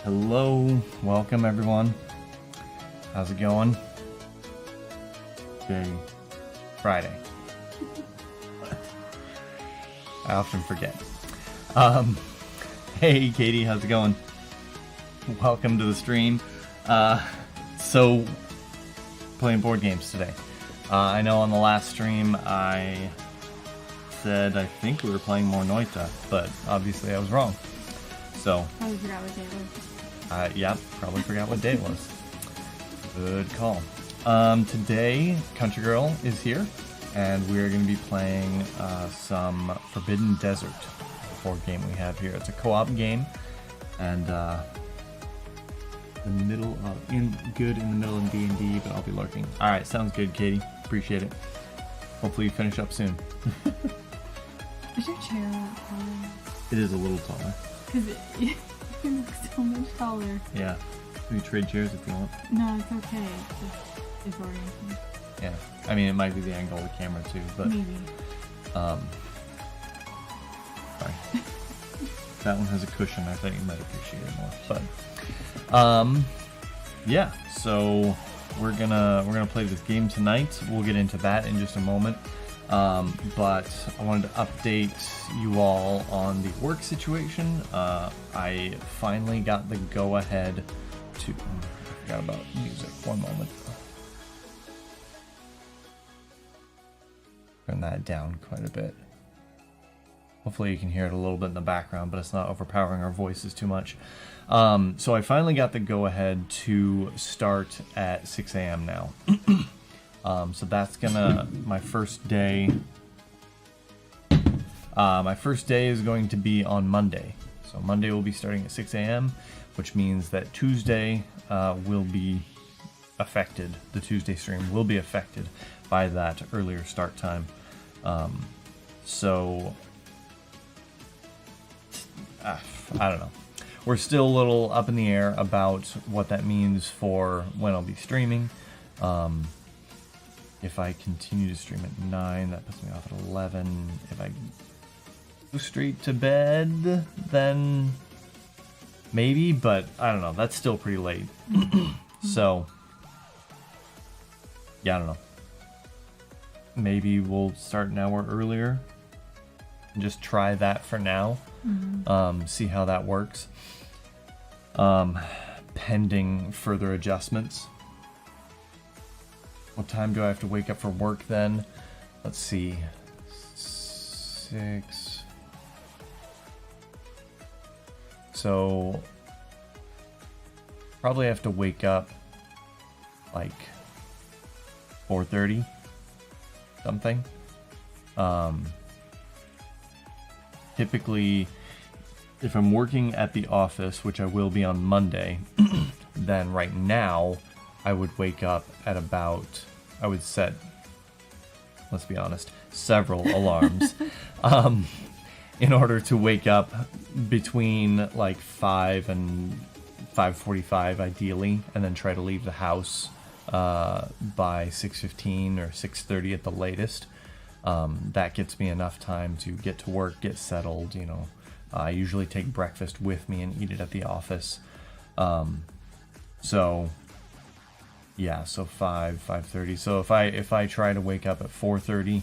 Hello, welcome everyone. How's it going? Today, Friday. I often forget. Hey Katie, how's it going? Welcome to the stream. So, playing board games today. I know on the last stream I said I think we were playing more Noita, but obviously I was wrong. So, Probably forgot what day it was. Yeah, probably forgot what day it was. Good call. Today, CountryGirl is here, and we're going to be playing some Forbidden Desert, board game we have here. It's a co-op game, and in the middle of D&D, but I'll be lurking. All right, sounds good, Katie. Appreciate it. Hopefully you finish up soon. Is your chair a lot taller? It is a little taller. Because you look so much taller. Yeah. We trade chairs if you want. No, it's okay. It's just disorienting. Yeah. I mean, it might be the angle of the camera too, but Maybe. Sorry. That one has a cushion. I thought you might appreciate it more. But yeah, so we're gonna play this game tonight. We'll get into that in just a moment. But I wanted to update you all on the work situation. I finally got the go-ahead to... I forgot about music. One moment. Turn that down quite a bit. Hopefully you can hear it a little bit in the background, but it's not overpowering our voices too much. So I finally got the go-ahead to start at 6 a.m. now. So that's gonna... My first day is going to be on Monday. So Monday will be starting at 6 a.m., which means that Tuesday will be affected. The Tuesday stream will be affected by that earlier start time. So... I don't know. We're still a little up in the air about what that means for when I'll be streaming. If I continue to stream at 9, that puts me off at 11. If I go straight to bed, then maybe, but I don't know. That's still pretty late. So, yeah, I don't know. Maybe we'll start an hour earlier. Just try that for now. See how that works. Pending further adjustments. What time do I have to wake up for work then? Let's see. 6. So probably have to wake up like 4:30 something. Typically, if I'm working at the office, which I will be on Monday, then right now I would wake up at about, I would set, let's be honest, several alarms in order to wake up between like 5 and 5:45 ideally, and then try to leave the house by 6:15 or 6:30 at the latest. That gets me enough time to get to work, get settled, you know. I usually take breakfast with me and eat it at the office. So yeah, so 5:30. So if I try to wake up at 4:30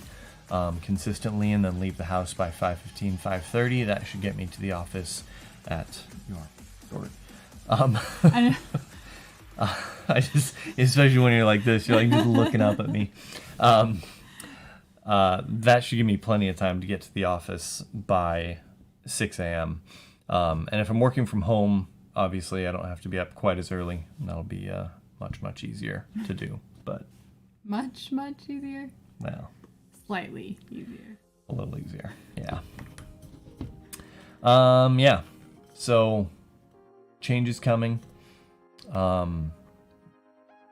consistently and then leave the house by 5:15, 5:30, that should get me to the office at I just, especially when you're like this, you're like just looking up at me. That should give me plenty of time to get to the office by 6 a.m. And if I'm working from home, obviously I don't have to be up quite as early, and that'll be much easier to do. But Much easier? well, Slightly easier. a little easier, yeah. Yeah. So changes coming.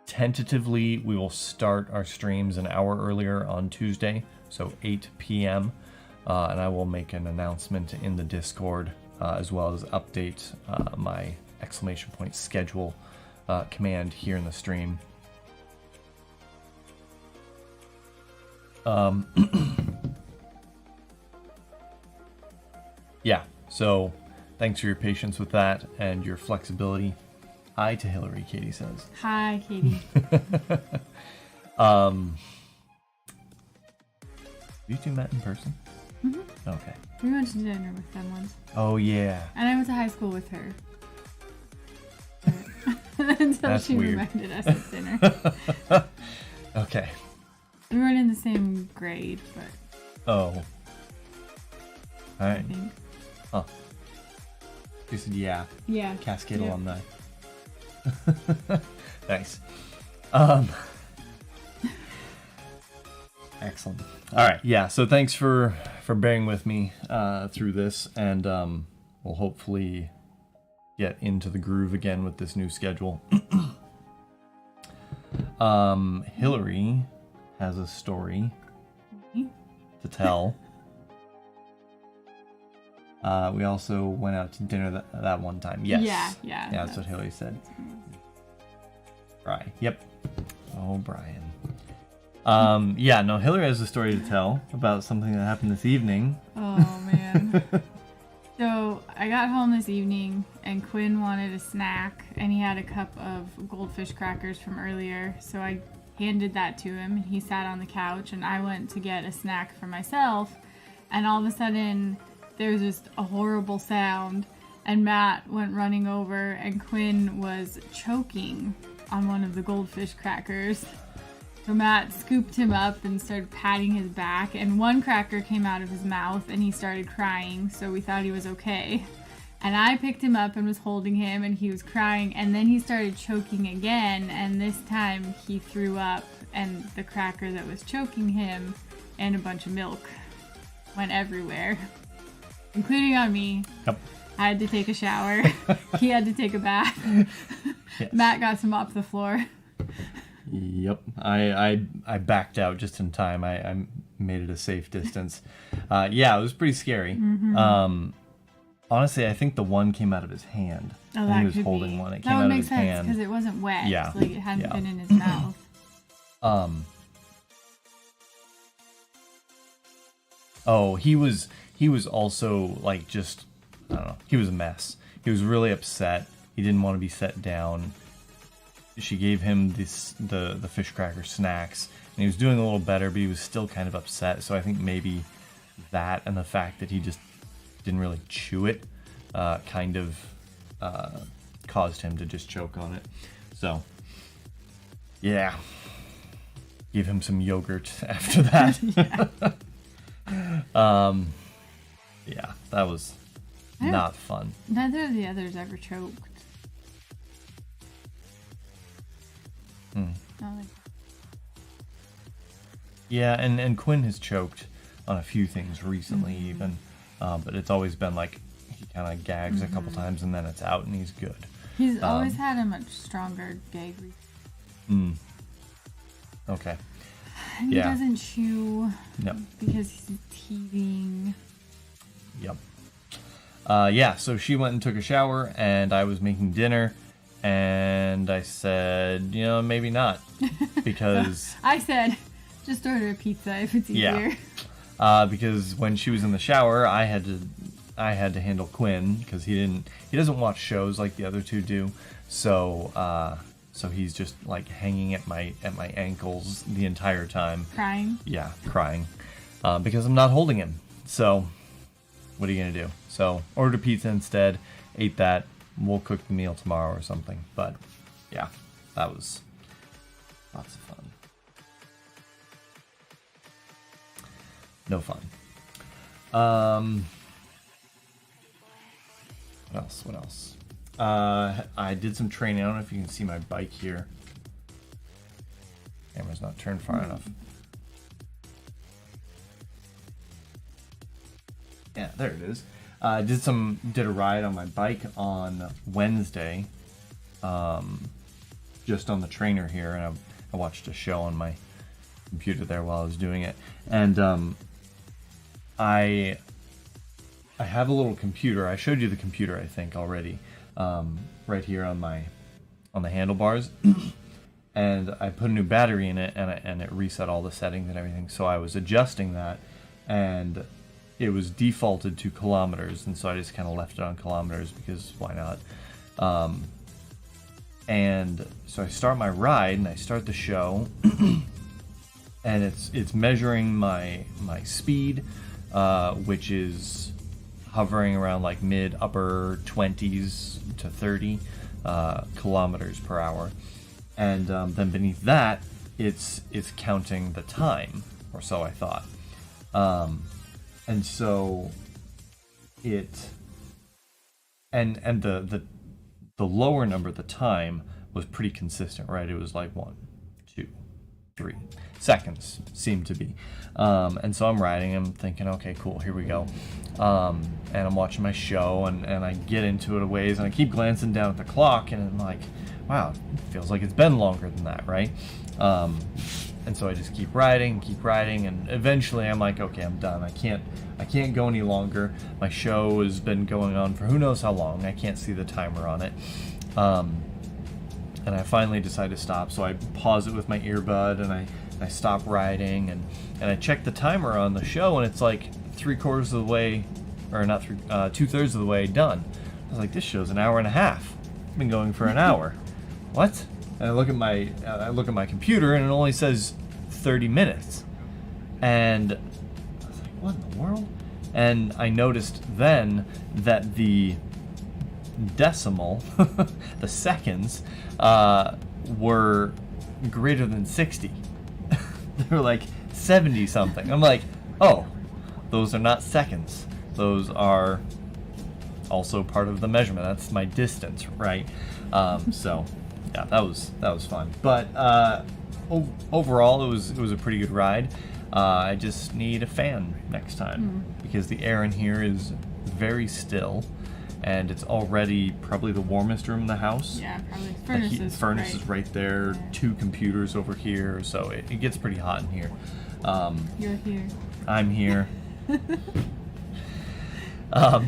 Tentatively, we will start our streams an hour earlier on Tuesday, so 8 p.m. And I will make an announcement in the Discord, as well as update my exclamation point schedule command here in the stream. Yeah, so thanks for your patience with that and your flexibility. Hi to Hillary, Katie says. Hi, Katie. You two met in person? Mm-hmm. Okay. We went to dinner with them once. Oh, yeah. And I went to high school with her. Until That's she weird. reminded us at dinner. Okay. We weren't in the same grade, but Oh. I Alright. think. Huh. You said yeah. Yeah. Cascade Yep. alumni. Nice. Excellent. All right. Yeah. So thanks for bearing with me through this, and we'll hopefully get into the groove again with this new schedule. Hillary has a story to tell. We also went out to dinner that one time. Yes. Yeah. Yeah, that's what Hillary said. Right. Yep. Oh, Brian. Yeah, no, Hillary has a story to tell about something that happened this evening. Oh, man. So I got home this evening and Quinn wanted a snack and he had a cup of goldfish crackers from earlier. So I handed that to him and he sat on the couch and I went to get a snack for myself. And all of a sudden there was just a horrible sound and Matt went running over and Quinn was choking on one of the goldfish crackers. So Matt scooped him up and started patting his back, and one cracker came out of his mouth and he started crying, so we thought he was okay. And I picked him up and was holding him and he was crying, and then he started choking again, and this time he threw up and the cracker that was choking him and a bunch of milk went everywhere, including on me. Yep. I had to take a shower. He had to take a bath. Yes. Matt got to mop the floor. Yep. I backed out just in time. I made it a safe distance. Yeah, it was pretty scary. Mm-hmm. Honestly, I think the one came out of his hand. Oh, I that think he was could holding be. one. It That came would out of make his sense hand. because it wasn't wet. Yeah. Like it hadn't Yeah. been in his mouth. Oh, he was also like just, I don't know. He was a mess. He was really upset. He didn't want to be set down. She gave him the fish cracker snacks, and he was doing a little better, but he was still kind of upset. So I think maybe that and the fact that he just didn't really chew it kind of caused him to just choke on it. So yeah, give him some yogurt after that. Yeah, that was not fun. Neither of the others ever choked. Not like Yeah, and Quinn has choked on a few things recently even, but it's always been like he kind of gags a couple times and then it's out and he's good. he's always had a much stronger gag reflex. Okay. And Yeah. he doesn't chew No. because he's teething. Yep. Yeah, so she went and took a shower and I was making dinner and I said, maybe not because I said, just order a pizza if it's easier. Yeah. Because when she was in the shower, I had to handle Quinn because he doesn't watch shows like the other two do. So he's just like hanging at my ankles the entire time. Crying. Yeah, crying because I'm not holding him. So what are you gonna do? So ordered a pizza instead. Ate that. We'll cook the meal tomorrow or something. But yeah, that was lots of fun. No fun. What else? I did some training. I don't know if you can see my bike here. Camera's not turned far enough. Yeah, there it is. Did a ride on my bike on Wednesday, just on the trainer here, and I watched a show on my computer there while I was doing it, and I have a little computer. I showed you the computer, I think, already, right here on the handlebars, and I put a new battery in it, and it reset all the settings and everything. So I was adjusting that, and it was defaulted to kilometers, and so I just kind of left it on kilometers because why not? And so I start my ride and I start the show, and it's measuring my speed, which is hovering around like mid upper 20s to 30 kilometers per hour, and then beneath that it's counting the time, or so I thought. And so it and the lower number, the time, was pretty consistent, right? It was like 1, 2, 3 seconds seemed to be. And so I'm riding, I'm thinking, okay, cool, here we go. And I'm watching my show, and I get into it a ways, and I keep glancing down at the clock, and I'm like, wow, it feels like it's been longer than that, right? And so I just keep riding, and eventually I'm like, okay, I'm done. I can't go any longer. My show has been going on for who knows how long. I can't see the timer on it. And I finally decide to stop, so I pause it with my earbud, and I stop riding, and I check the timer on the show, and it's like 3/4 of the way, or not 2/3 of the way done. I was like, this show's an hour and a half. It's been going for an hour. What? And I look at my computer, and it only says 30 minutes. And I was like, what in the world? And I noticed then that the decimal, the seconds, were greater than 60. They were like 70 something. I'm like, oh, those are not seconds. Those are also part of the measurement. That's my distance, right? So yeah, that was fun. But overall, it was a pretty good ride. I just need a fan next time because the air in here is very still, and it's already probably the warmest room in the house. Yeah, probably. Furnace is right there. Yeah. 2 computers over here, so it gets pretty hot in here. You're here. I'm here. Gosh.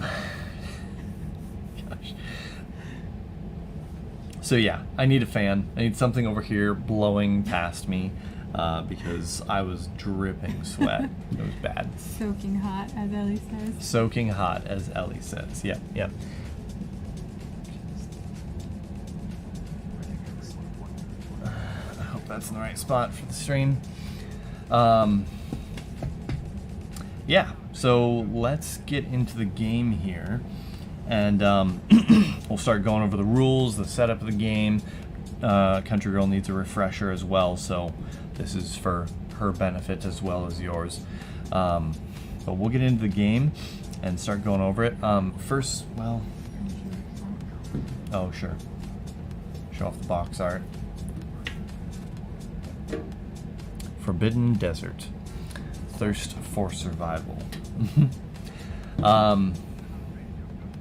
So yeah, I need a fan. I need something over here blowing past me because I was dripping sweat. It was bad. Soaking hot, as Ellie says. Soaking hot, as Ellie says. Yep, yep. I hope that's in the right spot for the stream. Yeah, so let's get into the game here. And we'll start going over the rules, the setup of the game. CountryGirl needs a refresher as well, so this is for her benefit as well as yours. But we'll get into the game and start going over it. First, well... Oh, sure. Show off the box art. Forbidden Desert. Thirst for Survival.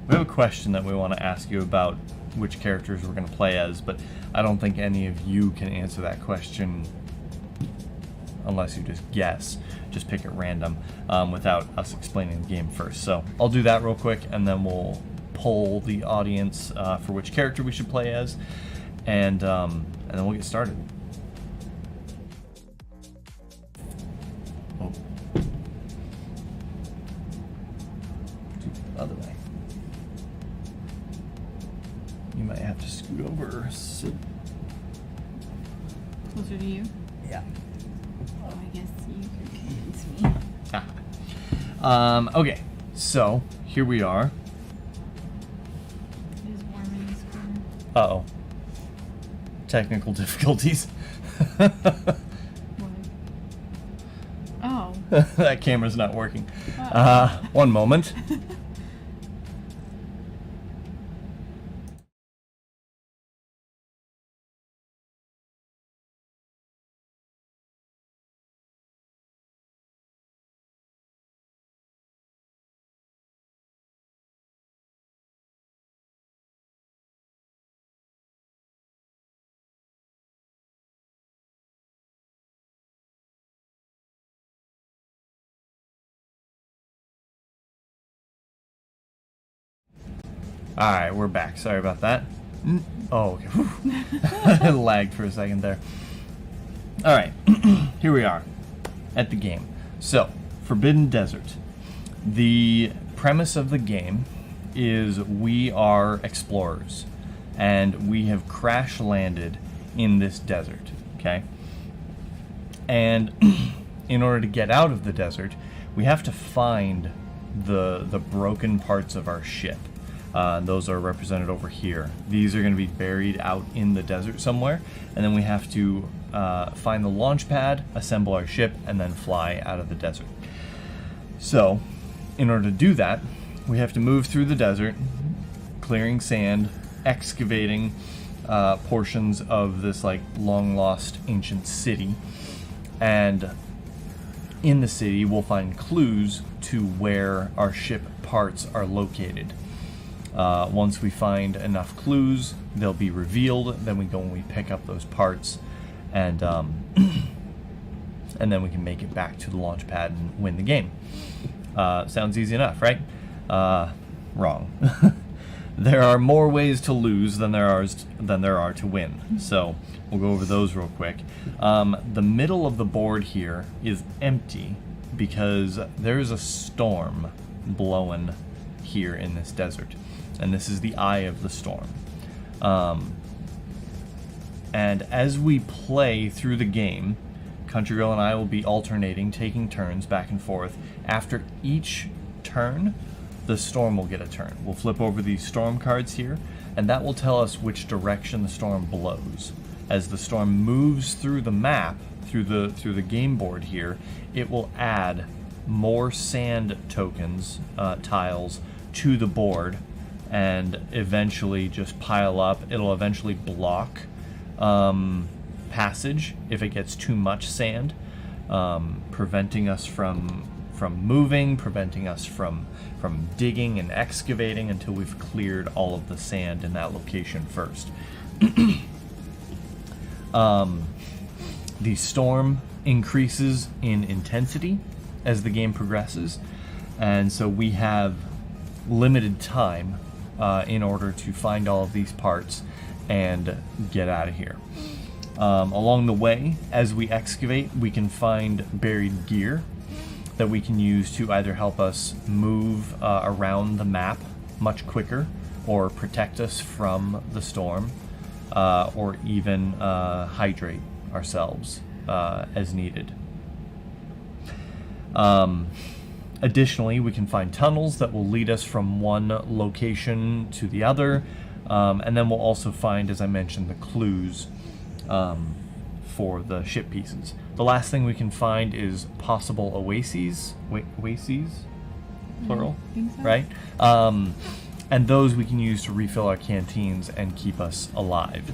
We have a question that we want to ask you about which characters we're going to play as, but I don't think any of you can answer that question unless you just guess. Just pick at random without us explaining the game first. So I'll do that real quick, and then we'll poll the audience for which character we should play as, and then we'll get started. Oh. Other way. You might have to scoot over or sit. Closer to you? Yeah. Oh, I guess you could convince me. Okay, so here we are. It is warm in this corner. Uh-oh. Technical difficulties. What? Oh. That camera's not working. Uh-oh. One moment. Alright, we're back. Sorry about that. Oh, okay. It lagged for a second there. Alright, here we are at the game. So, Forbidden Desert. The premise of the game is we are explorers, and we have crash landed in this desert, okay? And in order to get out of the desert, we have to find the broken parts of our ship. Those are represented over here. These are going to be buried out in the desert somewhere, and then we have to find the launch pad, assemble our ship, and then fly out of the desert. So, in order to do that, we have to move through the desert, clearing sand, excavating portions of this like long-lost ancient city, and in the city we'll find clues to where our ship parts are located. Once we find enough clues, they'll be revealed. Then we go and we pick up those parts, and and then we can make it back to the launch pad and win the game. Sounds easy enough, right? Wrong. There are more ways to lose than there are to win. So we'll go over those real quick. The middle of the board here is empty because there is a storm blowing here in this desert, and this is the eye of the storm. And as we play through the game, CountryGirl and I will be alternating, taking turns back and forth. After each turn, the storm will get a turn. We'll flip over these storm cards here, and that will tell us which direction the storm blows. As the storm moves through the map, through the game board here, it will add more sand tokens, tiles, to the board, and eventually just pile up. It'll eventually block passage if it gets too much sand, preventing us from moving, preventing us from digging and excavating until we've cleared all of the sand in that location first. The storm increases in intensity as the game progresses, and so we have limited time in order to find all of these parts and get out of here. Along the way, as we excavate, we can find buried gear that we can use to either help us move around the map much quicker, or protect us from the storm, or even hydrate ourselves as needed. Additionally, we can find tunnels that will lead us from one location to the other, and then we'll also find, as I mentioned, the clues for the ship pieces. The last thing we can find is possible oases, oases, plural, I think so. right? And those we can use to refill our canteens and keep us alive.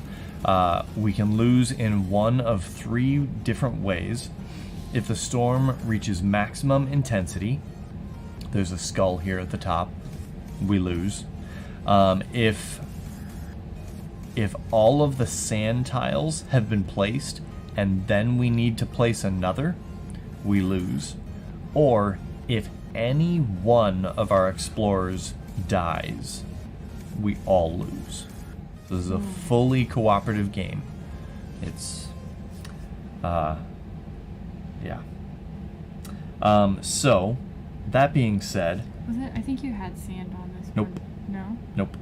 We can lose in one of 3 different ways. If the storm reaches maximum intensity, there's a skull here at the top, we lose. If all of the sand tiles have been placed and then we need to place another, we lose. Or if any one of our explorers dies, we all lose. This is a fully cooperative game. It's yeah. So that being said, Was it? I think you had sand on this Nope. one. No? nope.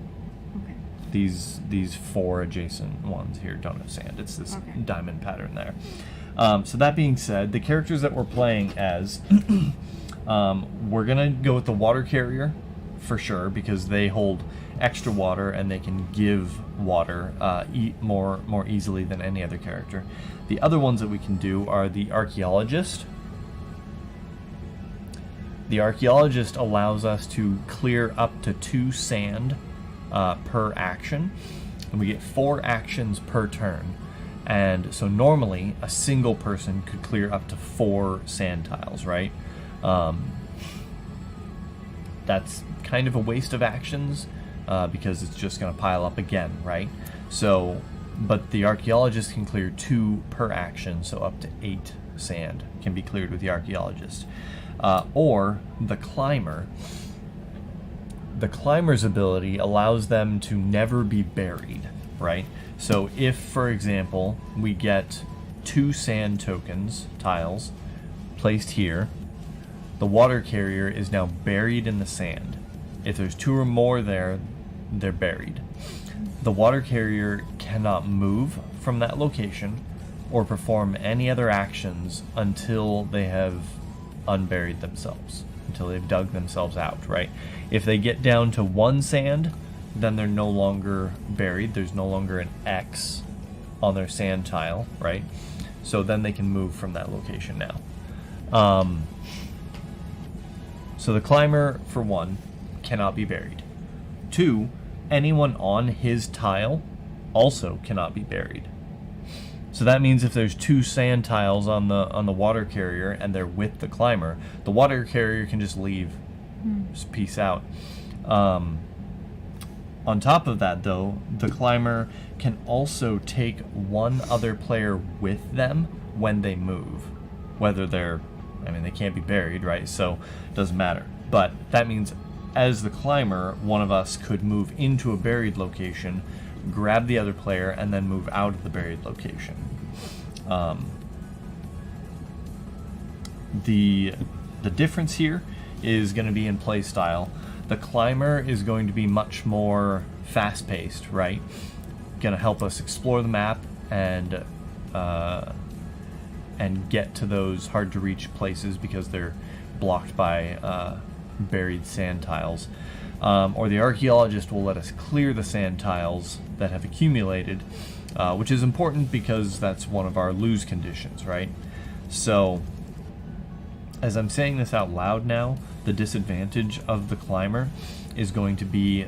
Okay. These 4 adjacent ones here don't have sand. It's this Okay. diamond pattern there. So that being said, the characters that we're playing as, we're gonna go with the water carrier for sure, because they hold extra water and they can give water more easily than any other character. The other ones that we can do are the archaeologist. The archaeologist allows us to clear up to 2 sand per action, and we get 4 actions per turn. And so normally a single person could clear up to 4 sand tiles, right? That's kind of a waste of actions because it's just going to pile up again, right? So, but the archaeologist can clear 2 per action, so up to 8 sand can be cleared with the archaeologist. Or the climber. The climber's ability allows them to never be buried, right? So if, for example, we get 2 sand tokens, tiles, placed here, the water carrier is now buried in the sand. If there's 2 or more there, they're buried. The water carrier cannot move from that location or perform any other actions until they have unburied themselves, until they've dug themselves out, right? If they get down to 1 sand, then they're no longer buried. There's no longer an X on their sand tile, right? So then they can move from that location now. So the climber, for 1, cannot be buried. 2, anyone on his tile also cannot be buried. So that means if there's 2 sand tiles on the water carrier and they're with the climber, the water carrier can just leave, just peace out. On top of that, though, the climber can also take 1 other player with them when they move. Whether they're, they can't be buried, right? So it doesn't matter. But that means as the climber, one of us could move into a buried location, grab the other player, and then move out of the buried location. The difference here is going to be in play style. The climber is going to be much more fast-paced, right? Going to help us explore the map and get to those hard-to-reach places because they're blocked by buried sand tiles. Or the archaeologist will let us clear the sand tiles that have accumulated, which is important because that's one of our lose conditions, right? So, as I'm saying this out loud now, the disadvantage of the climber is going to be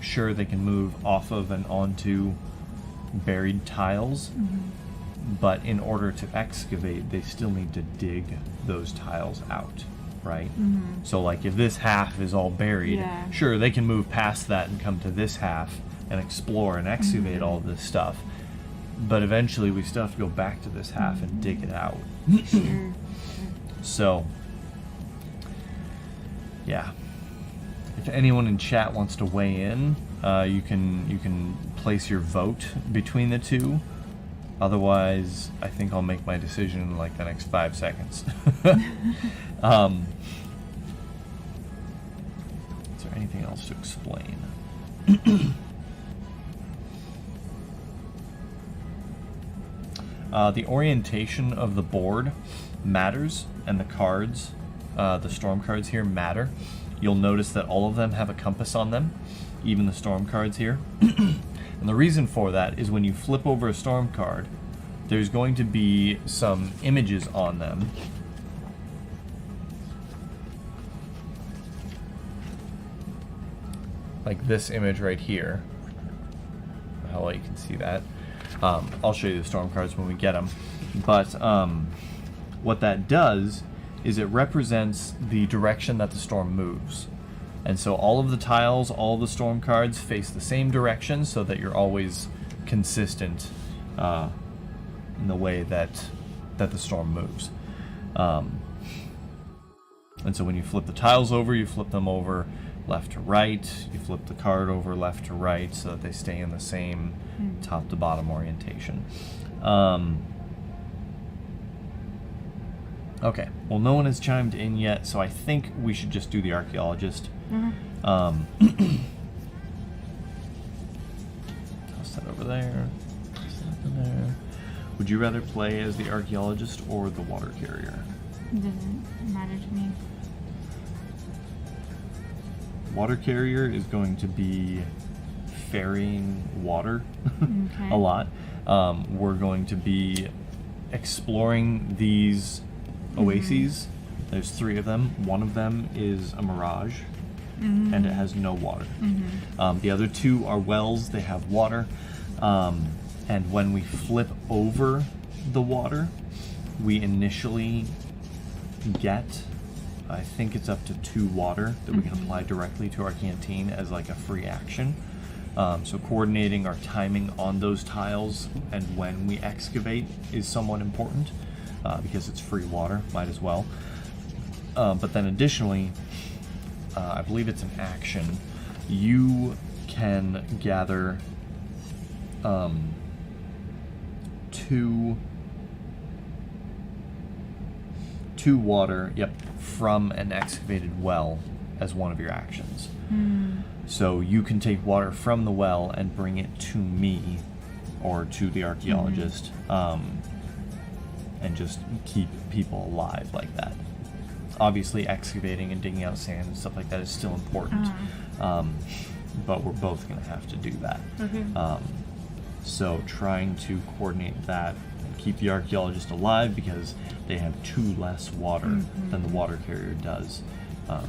sure they can move off of and onto buried tiles, but in order to excavate, they still need to dig those tiles out, right? So like if this half is all buried, sure, they can move past that and come to this half and explore and excavate all this stuff, but eventually we still have to go back to this half and dig it out. So yeah, if anyone in chat wants to weigh in, you can place your vote between the two. Otherwise, I think I'll make my decision in like the next 5 seconds. Is there anything else to explain? The orientation of the board matters, and the cards, the storm cards here, matter. You'll notice that all of them have a compass on them, even the storm cards here. And the reason for that is when you flip over a storm card, there's going to be some images on them. Like this image right here. How well you can see that. I'll show you the storm cards when we get them. But what that does is it represents the direction that the storm moves. And so all of the tiles, all of the storm cards face the same direction so that you're always consistent in the way that the storm moves. And so when you flip the tiles over, you flip them over left to right, you flip the card over left to right so that they stay in the same top to bottom orientation. Okay, well, no one has chimed in yet, so I think we should just do the archaeologist. Toss that over there. Toss that over there. Would you rather play as the archaeologist or the water carrier? It doesn't matter to me. Water carrier is going to be ferrying water a lot. We're going to be exploring these oases. There's 3 of them. One of them is a mirage, and it has no water. The other 2 are wells. They have water. And when we flip over the water, we initially get, I think it's up to 2 water that we can apply directly to our canteen as like a free action. So coordinating our timing on those tiles and when we excavate is somewhat important. Because it's free water, might as well. But then additionally, I believe it's an action. You can gather 2 to water, yep, from an excavated well as one of your actions. So you can take water from the well and bring it to me or to the archaeologist, and just keep people alive like that. Obviously, excavating and digging out sand and stuff like that is still important, but we're both going to have to do that. So trying to coordinate that and keep the archaeologist alive because they have 2 less water than the water carrier does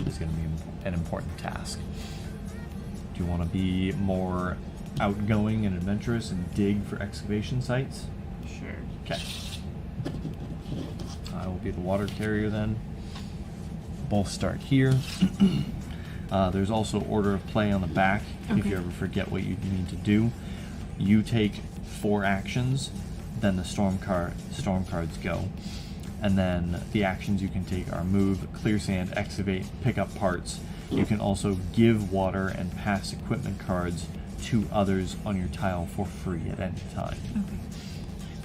is going to be an important task. Do you want to be more outgoing and adventurous and dig for excavation sites? Sure. Okay. I will be the water carrier then. Both start here. There's also order of play on the back if you ever forget what you need to do. You take 4 actions, then the storm cards go. And then the actions you can take are move, clear sand, excavate, pick up parts. You can also give water and pass equipment cards to others on your tile for free at any time.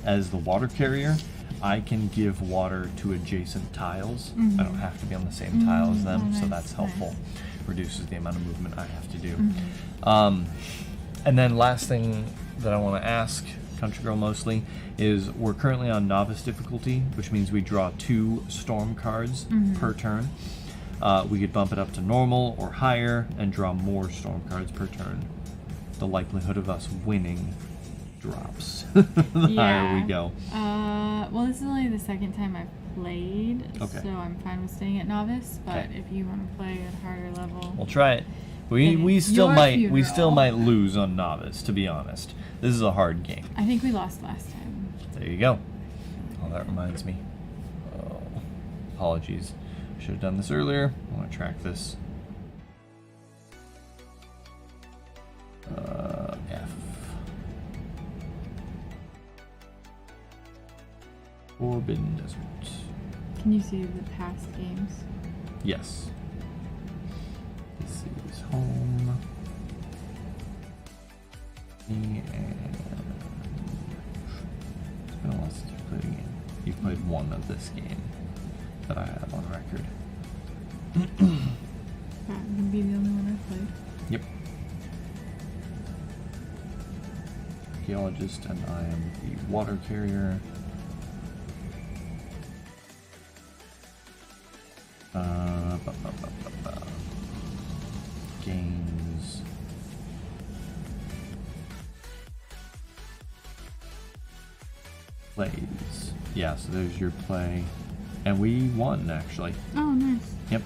As the water carrier, I can give water to adjacent tiles. I don't have to be on the same tile as them, so that's helpful. Reduces the amount of movement I have to do. And then last thing that I want to ask, CountryGirl mostly, is we're currently on novice difficulty, which means we draw 2 storm cards per turn. We could bump it up to normal or higher and draw more storm cards per turn. The likelihood of us winning drops the higher we go. Well, this is only the second time I've played, Okay. so I'm fine with staying at novice. But if you want to play at a harder level, We'll try it. We still might lose on novice, to be honest. This is a hard game. I think we lost last time. There you go. Oh, that reminds me. Oh, apologies. Should have done this earlier. I want to track this. F. Forbidden Desert. Can you see the past games? Yes. This is home. And it's been a while since you played a game. You've played one of this game that I have on record. That would be the only one I played. Yep. Archaeologist and I am the water carrier. Games. Plays. Yeah, so there's your play. And we won, actually. Oh, nice. Yep.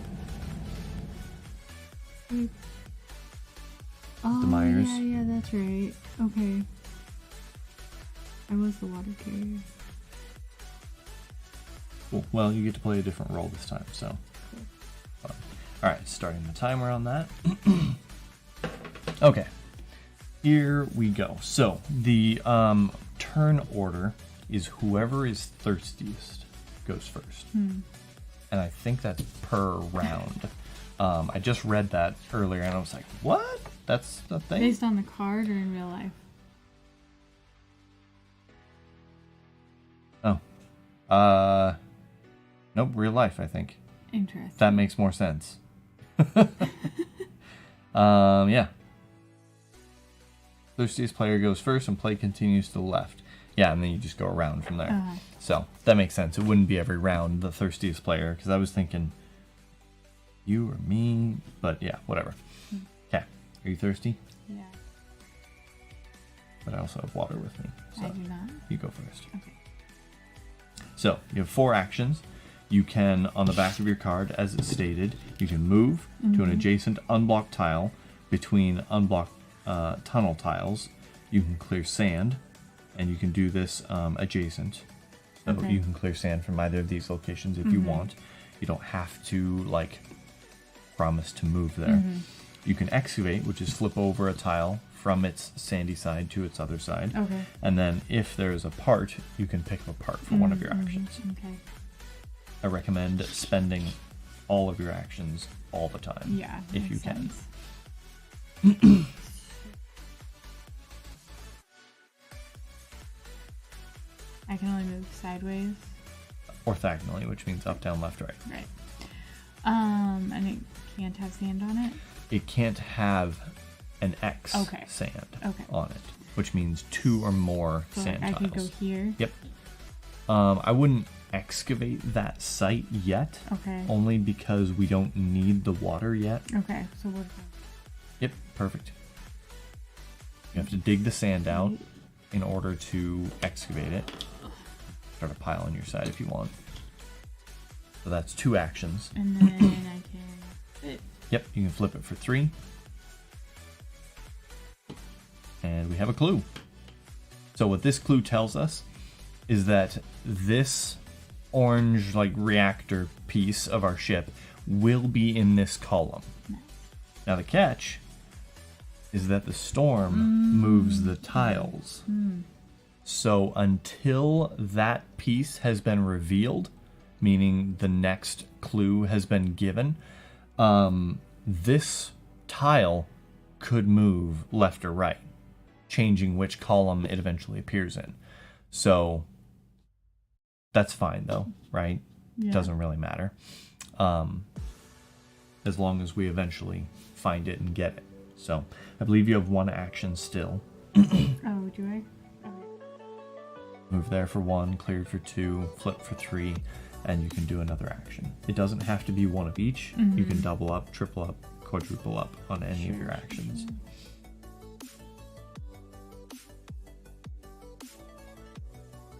Oh, The Myers. yeah, that's right. Okay. I was the water carrier. Cool. Well, you get to play a different role this time, so. Fun. Alright, starting the timer on that. Okay. Here we go. So, the turn order is whoever is thirstiest goes first. And I think that's per round. I just read that earlier and I was like, what? That's the thing? Based on the card or in real life? Oh. Nope, real life, I think. Interesting. That makes more sense. Yeah. Thirstiest player goes first and play continues to the left. Yeah, and then you just go around from there. So, that makes sense. It wouldn't be every round the thirstiest player, because I was thinking you or me, but yeah, whatever. Okay, are you thirsty? Yeah. But I also have water with me. So I do not. you go first. Okay. So, you have 4 actions. You can, on the back of your card, as it's stated, you can move to an adjacent unblocked tile between unblocked tunnel tiles. You can clear sand, and you can do this adjacent. So you can clear sand from either of these locations if you want. You don't have to, like, promise to move there. You can excavate, which is flip over a tile from its sandy side to its other side. Okay. And then if there's a part, you can pick up a part for one of your actions. Okay. I recommend spending all of your actions all the time. Yeah. If you makes can. sense. I can only move sideways. Orthogonally, which means up, down, left, right. Right. And it can't have sand on it? It can't have an X sand on it, which means 2 or more sand tiles. I could go here? Yep. I wouldn't excavate that site yet. Okay. Only because we don't need the water yet. Okay, so what? Yep, perfect. You have to dig the sand out in order to excavate it. Start a pile on your side if you want. So that's 2 actions. And then I can flip. Yep, you can flip it for 3. And we have a clue. So what this clue tells us is that this orange reactor piece of our ship will be in this column. Nice. Now the catch is that the storm moves the tiles. So until that piece has been revealed, meaning the next clue has been given, this tile could move left or right, changing which column it eventually appears in. So that's fine though, right? Yeah. Doesn't really matter. As long as we eventually find it and get it. So I believe you have 1 action still. Oh, do I? Okay. Move there for 1, cleared for 2, flip for 3, and you can do another action. It doesn't have to be 1 of each. You can double up, triple up, quadruple up on any of your actions.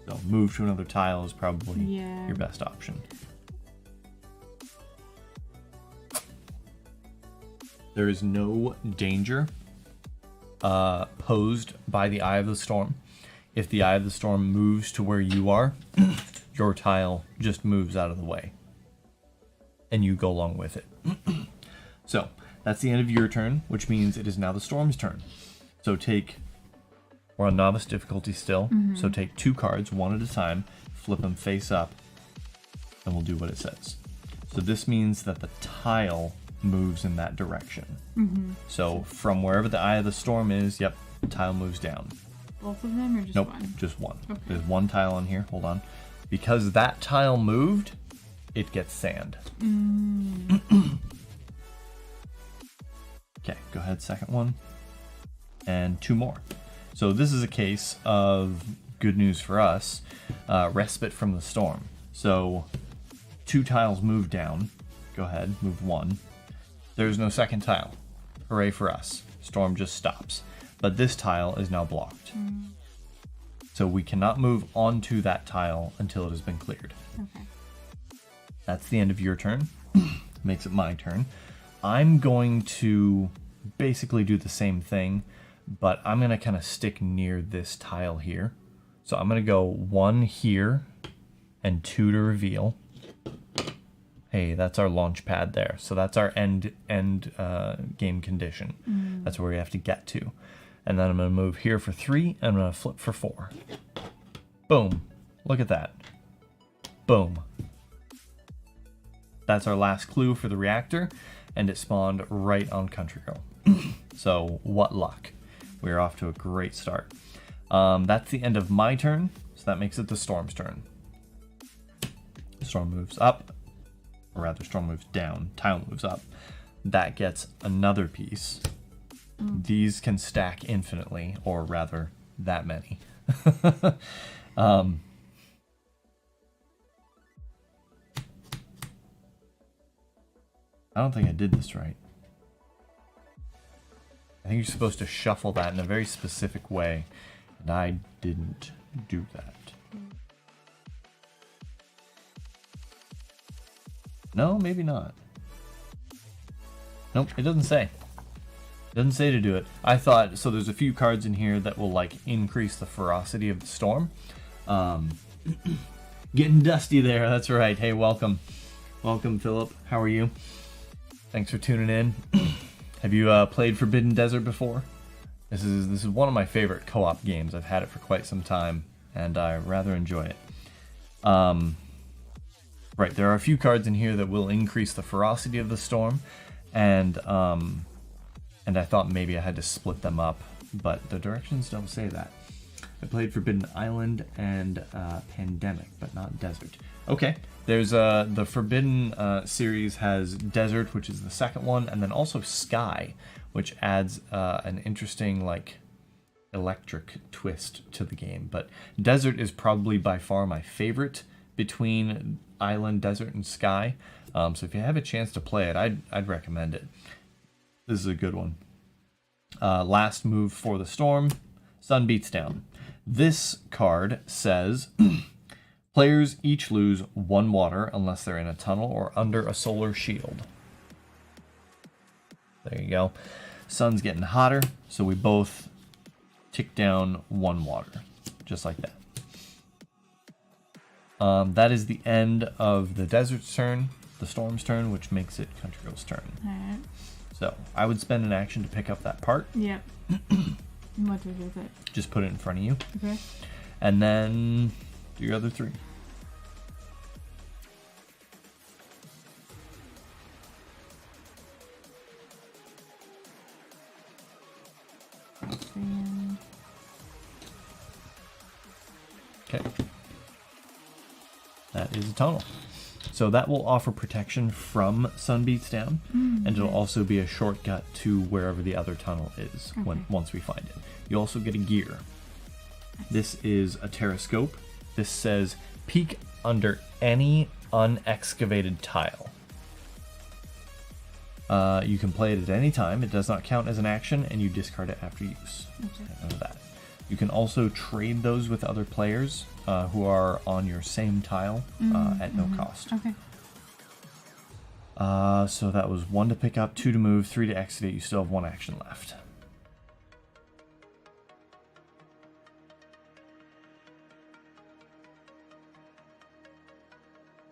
So move to another tile is probably your best option. There is no danger posed by the Eye of the Storm. If the Eye of the Storm moves to where you are, your tile just moves out of the way. And you go along with it. So, that's the end of your turn, which means it is now the Storm's turn. So we're on Novice difficulty still, so take 2 cards, 1 at a time, flip them face up, and we'll do what it says. So this means that the tile moves in that direction. So from wherever the Eye of the Storm is, the tile moves down. Both of them or just one? Nope, just one. Okay. There's 1 tile on here, hold on. Because that tile moved, it gets sand. Okay, go ahead, second one. And 2 more. So this is a case of good news for us, respite from the storm. So 2 tiles move down. Go ahead, move 1. There's no second tile. Hooray for us. Storm just stops. But this tile is now blocked. So we cannot move onto that tile until it has been cleared. Okay. That's the end of your turn. Makes it my turn. I'm going to basically do the same thing, but I'm going to kind of stick near this tile here. So I'm going to go 1 here and 2 to reveal. Hey, that's our launch pad there. So that's our end game condition. That's where we have to get to. And then I'm going to move here for 3, and I'm going to flip for 4. Boom. Look at that. Boom. That's our last clue for the reactor, and it spawned right on CountryGirl. So, what luck. We're off to a great start. That's the end of my turn, so that makes it the Storm's turn. Storm moves up, or rather, Storm moves down. Tile moves up. That gets another piece. These can stack infinitely, or rather, that many. I don't think I did this right. I think you're supposed to shuffle that in a very specific way, and I didn't do that. No, maybe not. Nope, it doesn't say. It doesn't say to do it. I thought, so there's a few cards in here that will like increase the ferocity of the storm. Getting dusty there, that's right. Hey, welcome. Welcome, Philip. How are you? Thanks for tuning in. Have you played Forbidden Desert before? This is one of my favorite co-op games. I've had it for quite some time, and I rather enjoy it. Right, there are a few cards in here that will increase the ferocity of the storm, and I thought maybe I had to split them up, but the directions don't say that. I played Forbidden Island and Pandemic, but not Desert. Okay, there's the Forbidden series has Desert, which is the second one, and then also Sky, which adds an interesting like electric twist to the game. But Desert is probably by far my favorite between Island, Desert, and Sky. So if you have a chance to play it, I'd recommend it. This is a good one. Last move for the Storm, Sun Beats Down. This card says players each lose 1 water unless they're in a tunnel or under a solar shield. There you go. Sun's getting hotter, so we both tick down 1 water, just like that. That is the end of the Desert's turn, the Storm's turn, which makes it CountryGirl's turn. Alright. So I would spend an action to pick up that part. Yep. What to do with it? Just put it in front of you. Okay. And then do your other 3. Okay. That is a tunnel. So that will offer protection from Sun Beats Down, and it'll also be a shortcut to wherever the other tunnel is once we find it. You also get a gear. This is a terrascope. This says peek under any unexcavated tile. You can play it at any time. It does not count as an action, and you discard it after use. None of that. You can also trade those with other players who are on your same tile at no cost. Okay. So that was 1 to pick up, 2 to move, 3 to exit it. You still have 1 action left.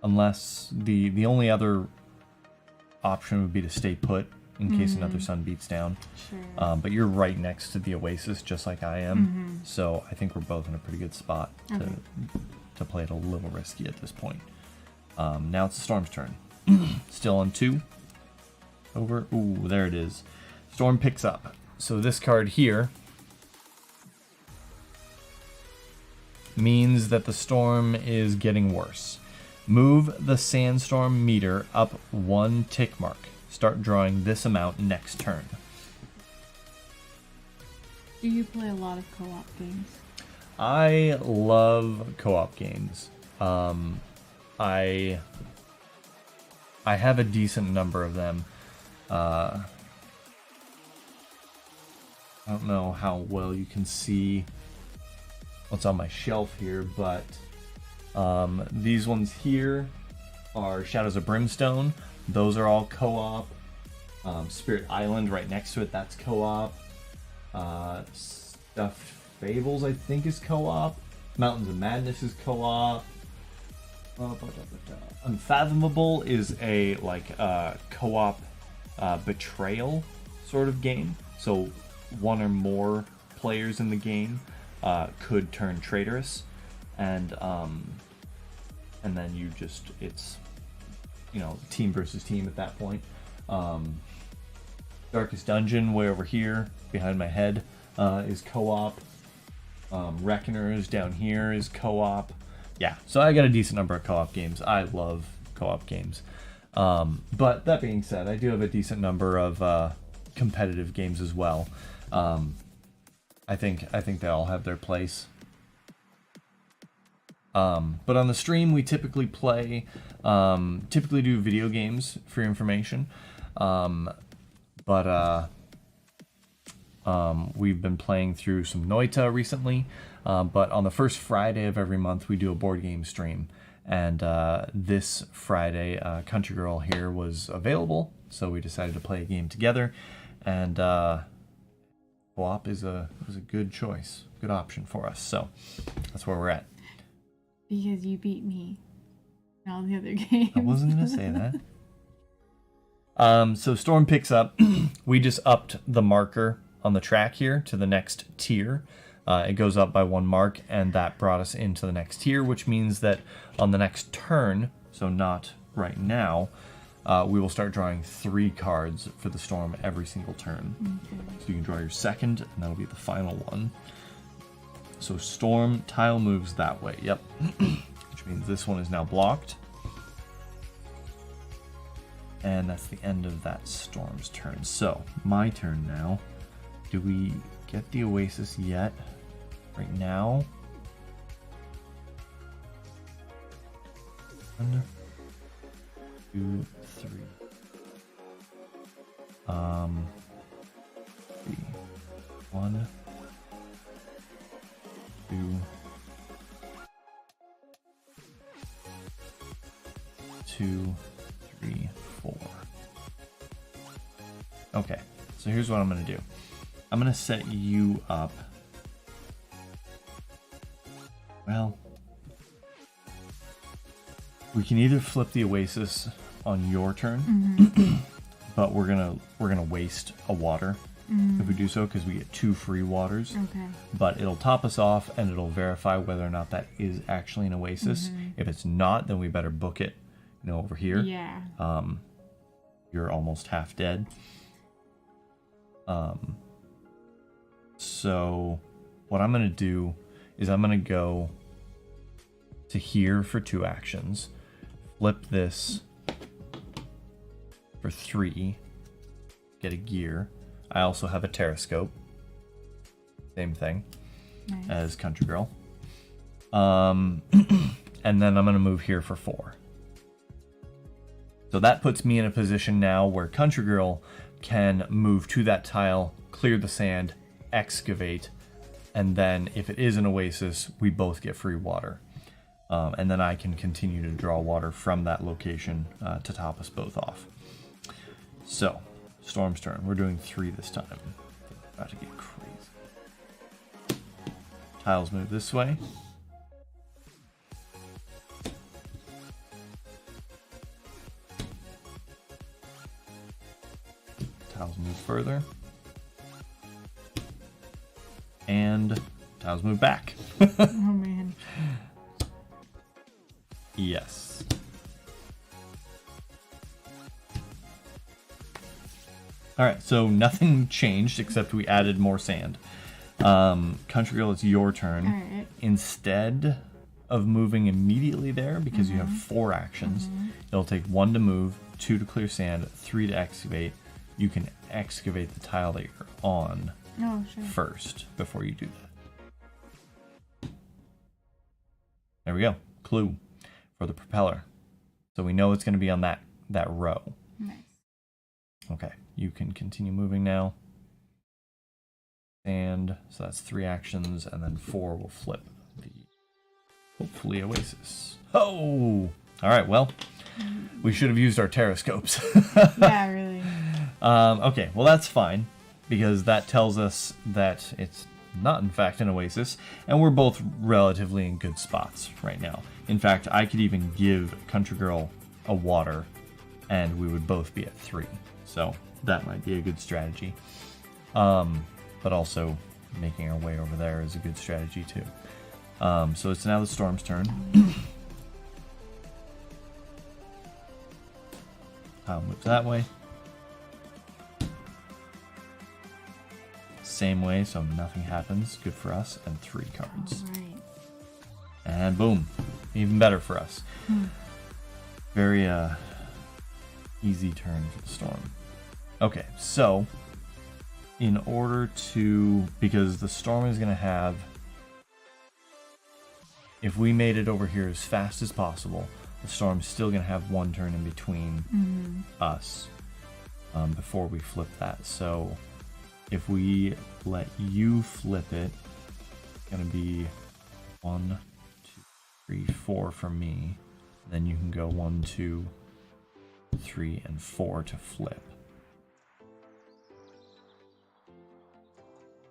Unless the only other option would be to stay put in case another Sun Beats Down. Sure. But you're right next to the Oasis, just like I am. So I think we're both in a pretty good spot to play it a little risky at this point. Now it's the Storm's turn. Still on 2. Over. Ooh, there it is. Storm picks up. So this card here means that the storm is getting worse. Move the sandstorm meter up 1 tick mark. Start drawing this amount next turn. Do you play a lot of co-op games? I love co-op games. I have a decent number of them. I don't know how well you can see what's on my shelf here, but these ones here are Shadows of Brimstone. Those are all co-op. Spirit Island right next to it, that's co-op. Stuffed Fables, I think, is co-op. Mountains of Madness is co-op. Unfathomable is a co-op betrayal sort of game. So 1 or more players in the game could turn traitorous, and then it's team versus team at that point. Darkest Dungeon, way over here behind my head, is co-op. Reckoners down here is co-op. Yeah, so I got a decent number of co-op games. I love co-op games. But that being said, I do have a decent number of competitive games as well. I think they all have their place. But on the stream, we typically do video games for your information. We've been playing through some Noita recently. But on the first Friday of every month, we do a board game stream. And this Friday, CountryGirl here was available, so we decided to play a game together. And co-op is a good choice, good option for us. So that's where we're at. Because you beat me in all the other games. I wasn't going to say that. So Storm picks up. We just upped the marker on the track here to the next tier. It goes up by 1 mark, and that brought us into the next tier, which means that on the next turn, so not right now, we will start drawing 3 cards for the Storm every single turn. Okay. So you can draw your second, and that'll be the final one. So storm tile moves that way. Yep. Which means this one is now blocked. And that's the end of that storm's turn. So, my turn now. Do we get the oasis yet? Right now? 1, 2, 3. 3. 1, 2, 2, 3, 4. Okay, so here's what I'm gonna do. I'm gonna set you up. Well, we can either flip the oasis on your turn, but we're gonna waste a water if we do so, because we get 2 free waters. Okay. But it'll top us off, and it'll verify whether or not that is actually an oasis. If it's not, then we better book it, over here. Yeah. You're almost half dead. So what I'm gonna do is I'm gonna go to here for 2 actions, flip this for 3, get a gear. I also have a terrascope, same thing as CountryGirl. And then I'm gonna move here for 4. So that puts me in a position now where CountryGirl can move to that tile, clear the sand, excavate, and then if it is an oasis, we both get free water. And then I can continue to draw water from that location to top us both off. So, Storm's turn. We're doing 3 this time. About to get crazy. Tiles move this way. Tiles move further. And tiles move back. Oh man. Yes. Alright, so nothing changed except we added more sand. CountryGirl, it's your turn. Alright. Instead of moving immediately there, because you have 4 actions, it'll take 1 to move, 2 to clear sand, 3 to excavate. You can excavate the tile that you're on first before you do that. There we go. Clue for the propeller. So we know it's going to be on that row. Nice. Okay, you can continue moving now. And so that's 3 actions, and then 4 will flip the hopefully oasis. Oh! Alright, well, we should have used our terrascopes. Yeah, really. Okay, well that's fine, because that tells us that it's not in fact an oasis, and we're both relatively in good spots right now. In fact, I could even give CountryGirl a water, and we would both be at 3. So that might be a good strategy. But also making our way over there is a good strategy too. So it's now the Storm's turn. I'll move that way. Same way, so nothing happens. Good for us. And 3 cards. All right. And boom. Even better for us. Very easy turn for the Storm. Okay, so in order to, because the Storm is going to have, if we made it over here as fast as possible, the Storm's still going to have 1 turn in between us before we flip that. So if we let you flip it, it's going to be 1, 2, 3, 4 for me. Then you can go 1, 2, 3, and 4 to flip.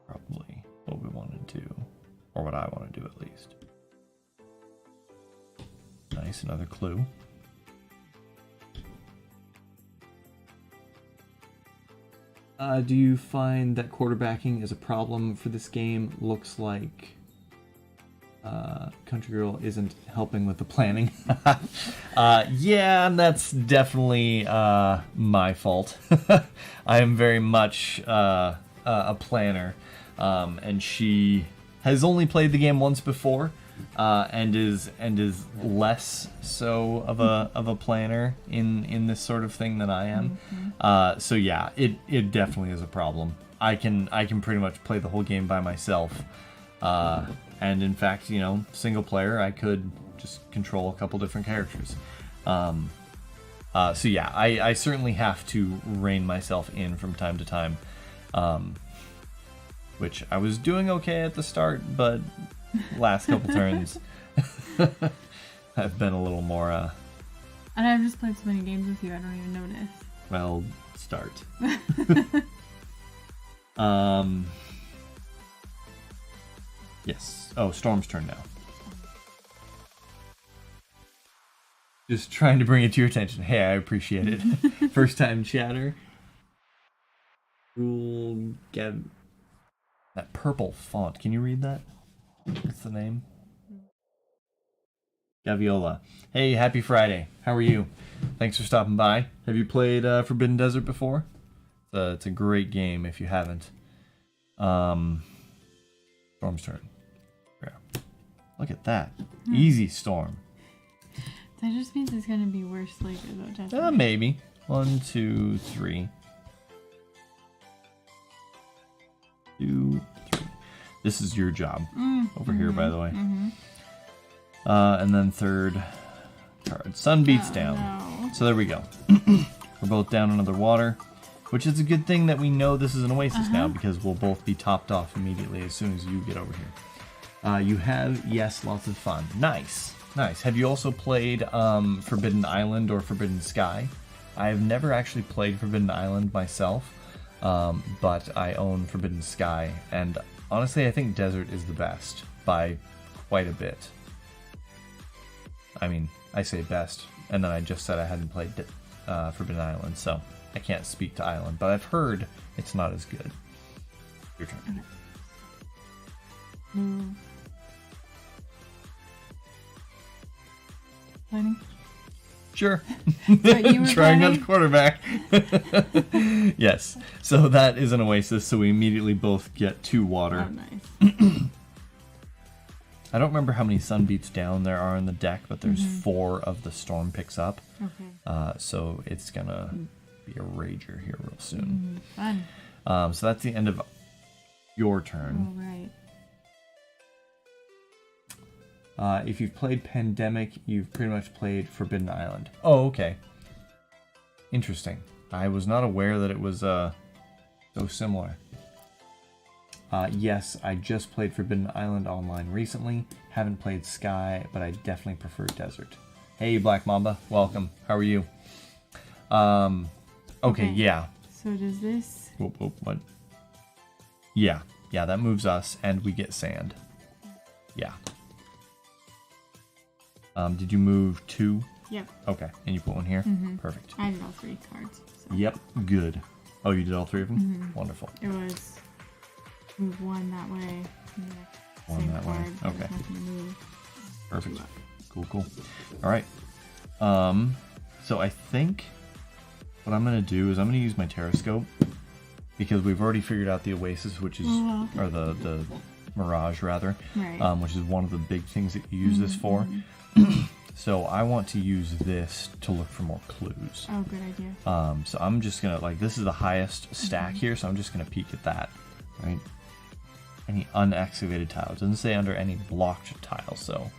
Probably what we want to do, or what I want to do at least. Nice, another clue. Do you find that quarterbacking is a problem for this game? Looks like CountryGirl isn't helping with the planning. Yeah, that's definitely my fault. I am very much a planner, and she has only played the game once before, and is less so of a planner in this sort of thing than I am. So yeah, it definitely is a problem. I can pretty much play the whole game by myself, and in fact, you know, single player, I could just control a couple different characters. So yeah, I certainly have to rein myself in from time to time, which I was doing okay at the start, but last couple turns I've been a little more And I've just played so many games with you, I don't even notice. well, start. Yes. Oh, Storm's turn now. Just trying to bring it to your attention. Hey, I appreciate it. First time chatter. Rule get that purple font. Can you read that? What's the name? Gaviola. Hey, happy Friday. How are you? Thanks for stopping by. Have you played Forbidden Desert before? It's a great game if you haven't. Storm's turn. Yeah. Look at that. Easy Storm. That just means it's gonna be worse later, though, doesn't it? Maybe. 1, 2, 3. 2, 3. This is your job over here, by the way. And then third card. Sun beats down. No. So there we go. We're both down another water, which is a good thing that we know this is an oasis now, because we'll both be topped off immediately as soon as you get over here. You have, yes, lots of fun. Nice. Nice. Have you also played Forbidden Island or Forbidden Sky? I've never actually played Forbidden Island myself, but I own Forbidden Sky, and honestly I think Desert is the best by quite a bit. I mean, I say best, and then I just said I hadn't played Forbidden Island, so I can't speak to Island, but I've heard it's not as good. Your turn. Planning? Sure. But you were Trying planning? out the quarterback. Yes. So that is an oasis, so we immediately both get 2 water. Oh, nice. I don't remember how many sun beats down there are in the deck, but there's 4 of the Storm picks up. Okay. So it's gonna be a rager here real soon. Fun. So that's the end of your turn. Oh, right. If you've played Pandemic, you've pretty much played Forbidden Island. Oh, okay. Interesting. I was not aware that it was so similar. Yes, I just played Forbidden Island online recently. Haven't played Sky, but I definitely prefer Desert. Hey, Black Mamba. Welcome. How are you? Okay, yeah. So does this... What? Yeah, that moves us, and we get sand. Yeah. Did you move 2? Yep. Okay, and you put 1 here? Perfect. I did all 3 cards. So. Yep, good. Oh, you did all 3 of them? Wonderful. It was move 1 that way. And the 1 same that way. card, but Okay. nothing to move. Perfect. Cool. All right. So I think what I'm going to do is I'm going to use my Terrascope, because we've already figured out the Oasis, which is, or the Mirage rather, Right. which is one of the big things that you use this for. So I want to use this to look for more clues. Oh, good idea. So I'm just gonna, like, this is the highest stack here, so I'm just gonna peek at that, right? Any unexcavated tile. It doesn't say under any blocked tile, so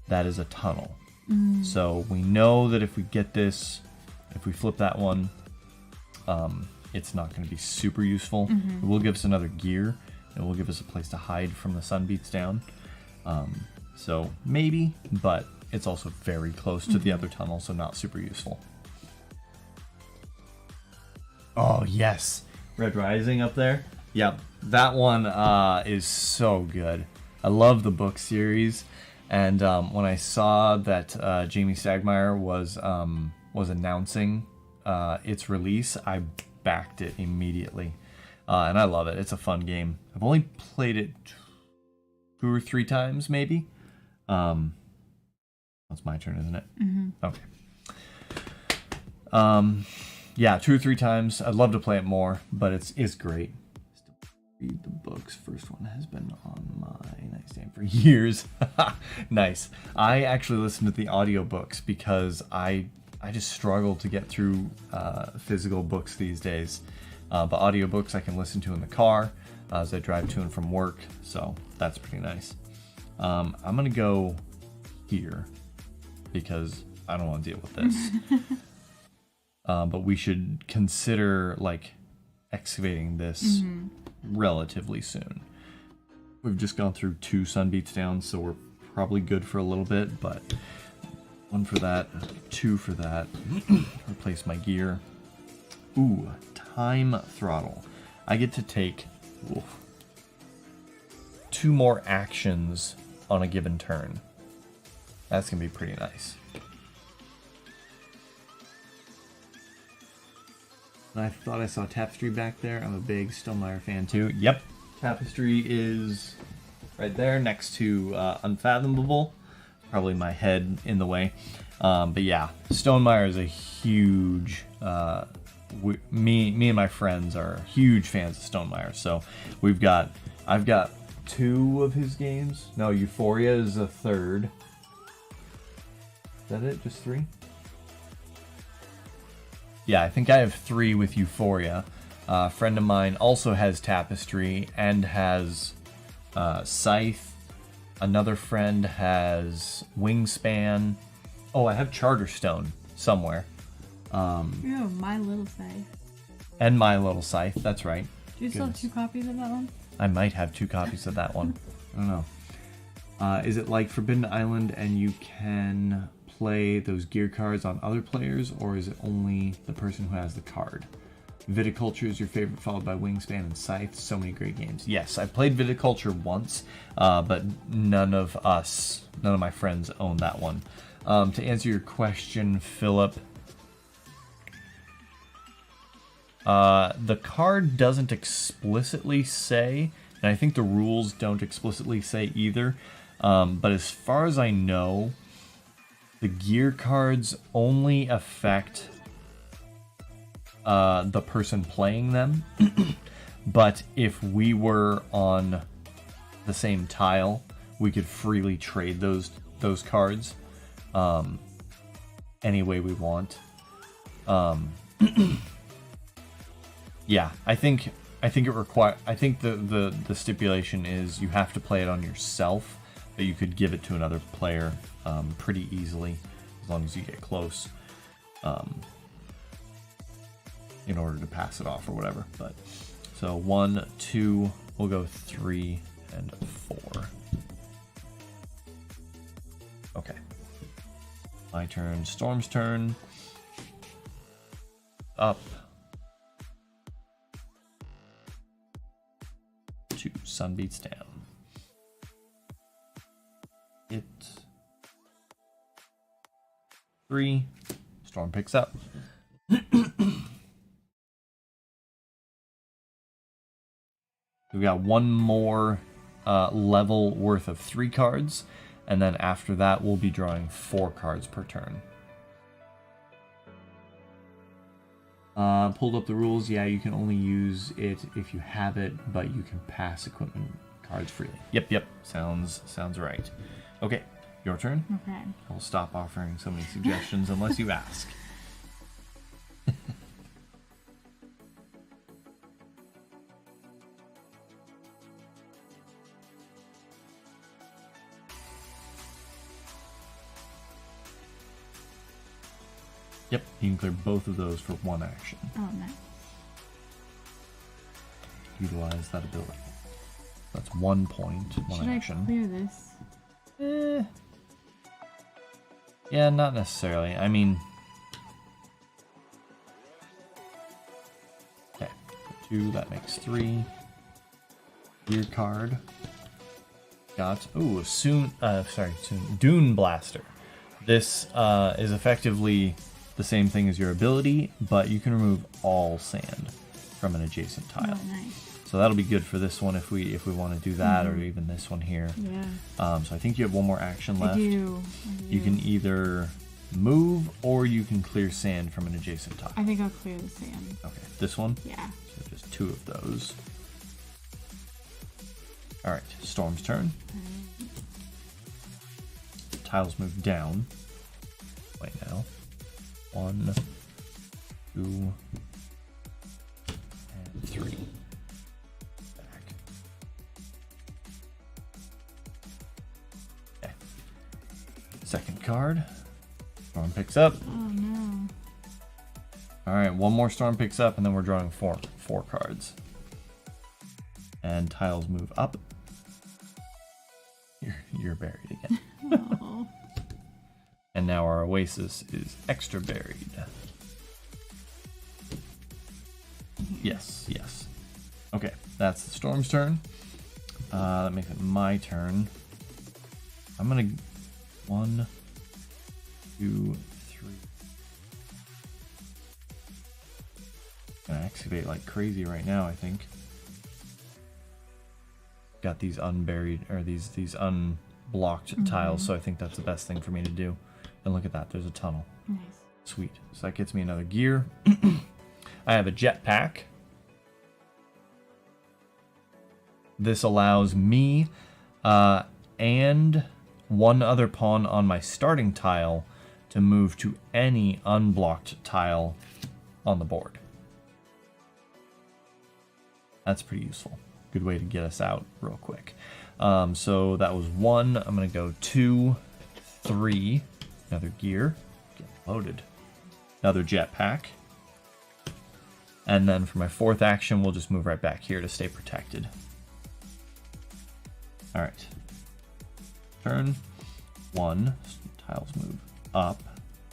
that is a tunnel. So we know that if we get this, if we flip that one, it's not gonna be super useful. It will give us another gear, and it will give us a place to hide from the sun beats down. So maybe, but it's also very close to the other tunnel, so not super useful. Oh, yes. Red Rising up there. Yep, that one is so good. I love the book series, and when I saw that Jamie Sagmeyer was announcing its release, I backed it immediately. And I love it. It's a fun game. I've only played it 2 or 3 times, maybe. That's my turn, isn't it? Okay. Yeah, 2 or 3 times. I'd love to play it more, but it's great. read the books. First one has been on my nightstand for years. Nice. I actually listen to the audiobooks because I just struggle to get through physical books these days. But audiobooks I can listen to in the car as I drive to and from work, so that's pretty nice. I'm gonna go here because I don't want to deal with this. But we should consider like excavating this relatively soon. We've just gone through 2 Sunbeats down, so we're probably good for a little bit, but 1 for that, 2 for that. Replace my gear. Ooh, time throttle. I get to take 2 more actions on a given turn. That's gonna be pretty nice. I thought I saw Tapestry back there. I'm a big Stonemaier fan too. Yep, Tapestry is right there next to Unfathomable. Probably my head in the way. But yeah, Stonemaier is a huge... me and my friends are huge fans of Stonemaier. So I've got 2 of his games. No, Euphoria is a 3rd. Is that it? Just 3? Yeah, I think I have 3 with Euphoria. A friend of mine also has Tapestry and has Scythe. Another friend has Wingspan. Oh, I have Charterstone somewhere. My Little Scythe. And My Little Scythe, that's right. Do you still have 2 copies of that one? I might have 2 copies of that one. I don't know. Is it like Forbidden Island and you can play those gear cards on other players, or is it only the person who has the card? Viticulture is your favorite, followed by Wingspan and Scythe. So many great games. Yes, I played Viticulture once, but none of my friends own that one. To answer your question, Philip, the card doesn't explicitly say, and I think the rules don't explicitly say either, but as far as I know, the gear cards only affect the person playing them. But if we were on the same tile, we could freely trade those cards any way we want. Yeah, I think the stipulation is you have to play it on yourself, but you could give it to another player pretty easily as long as you get close in order to pass it off or whatever. But so 1, 2, we'll go 3 and 4. Okay, my turn. Storm's turn. Up. 2 Sunbeats down. Hit 3. Storm picks up. We got 1 more level worth of 3 cards, and then after that we'll be drawing 4 cards per turn. Pulled up the rules. Yeah, you can only use it if you have it, but you can pass equipment cards freely. Yep. Sounds right. Okay, your turn. Okay. I'll stop offering so many suggestions unless you ask. Yep, you can clear both of those for 1 action. Oh, nice. Utilize that ability. That's 1 point, 1 Should action. I clear this? Yeah, not necessarily. I mean... Okay, 2, that makes 3. Gear card. Got... Ooh, Dune Blaster. This is effectively the same thing as your ability, but you can remove all sand from an adjacent tile. Oh, nice. So that'll be good for this one if we want to do that, or even this one here. Yeah. So I think you have 1 more action left. I do. You can either move or you can clear sand from an adjacent tile. I think I'll clear the sand. Okay, this one? Yeah. So just 2 of those. Alright, Storm's turn. Tiles move down. Wait now. 1, 2, and 3. Back. Okay. Second card. Storm picks up. Oh no. Alright, one more Storm picks up, and then we're drawing four cards. And tiles move up. You're buried again. Oh. And now our oasis is extra buried. Yes. Okay, that's the Storm's turn. That makes it my turn. I'm gonna 1, 2, 3. Gonna excavate like crazy right now, I think. Got these unburied, or these unblocked tiles, so I think that's the best thing for me to do. And look at that, there's a tunnel. Nice. Sweet. So that gets me another gear. I have a jetpack. This allows me and one other pawn on my starting tile to move to any unblocked tile on the board. That's pretty useful. Good way to get us out real quick. So that was 1. I'm going to go 2, 3. Another gear. Get loaded. Another jetpack. And then for my 4th action, we'll just move right back here to stay protected. Alright. Turn. 1. Tiles move up.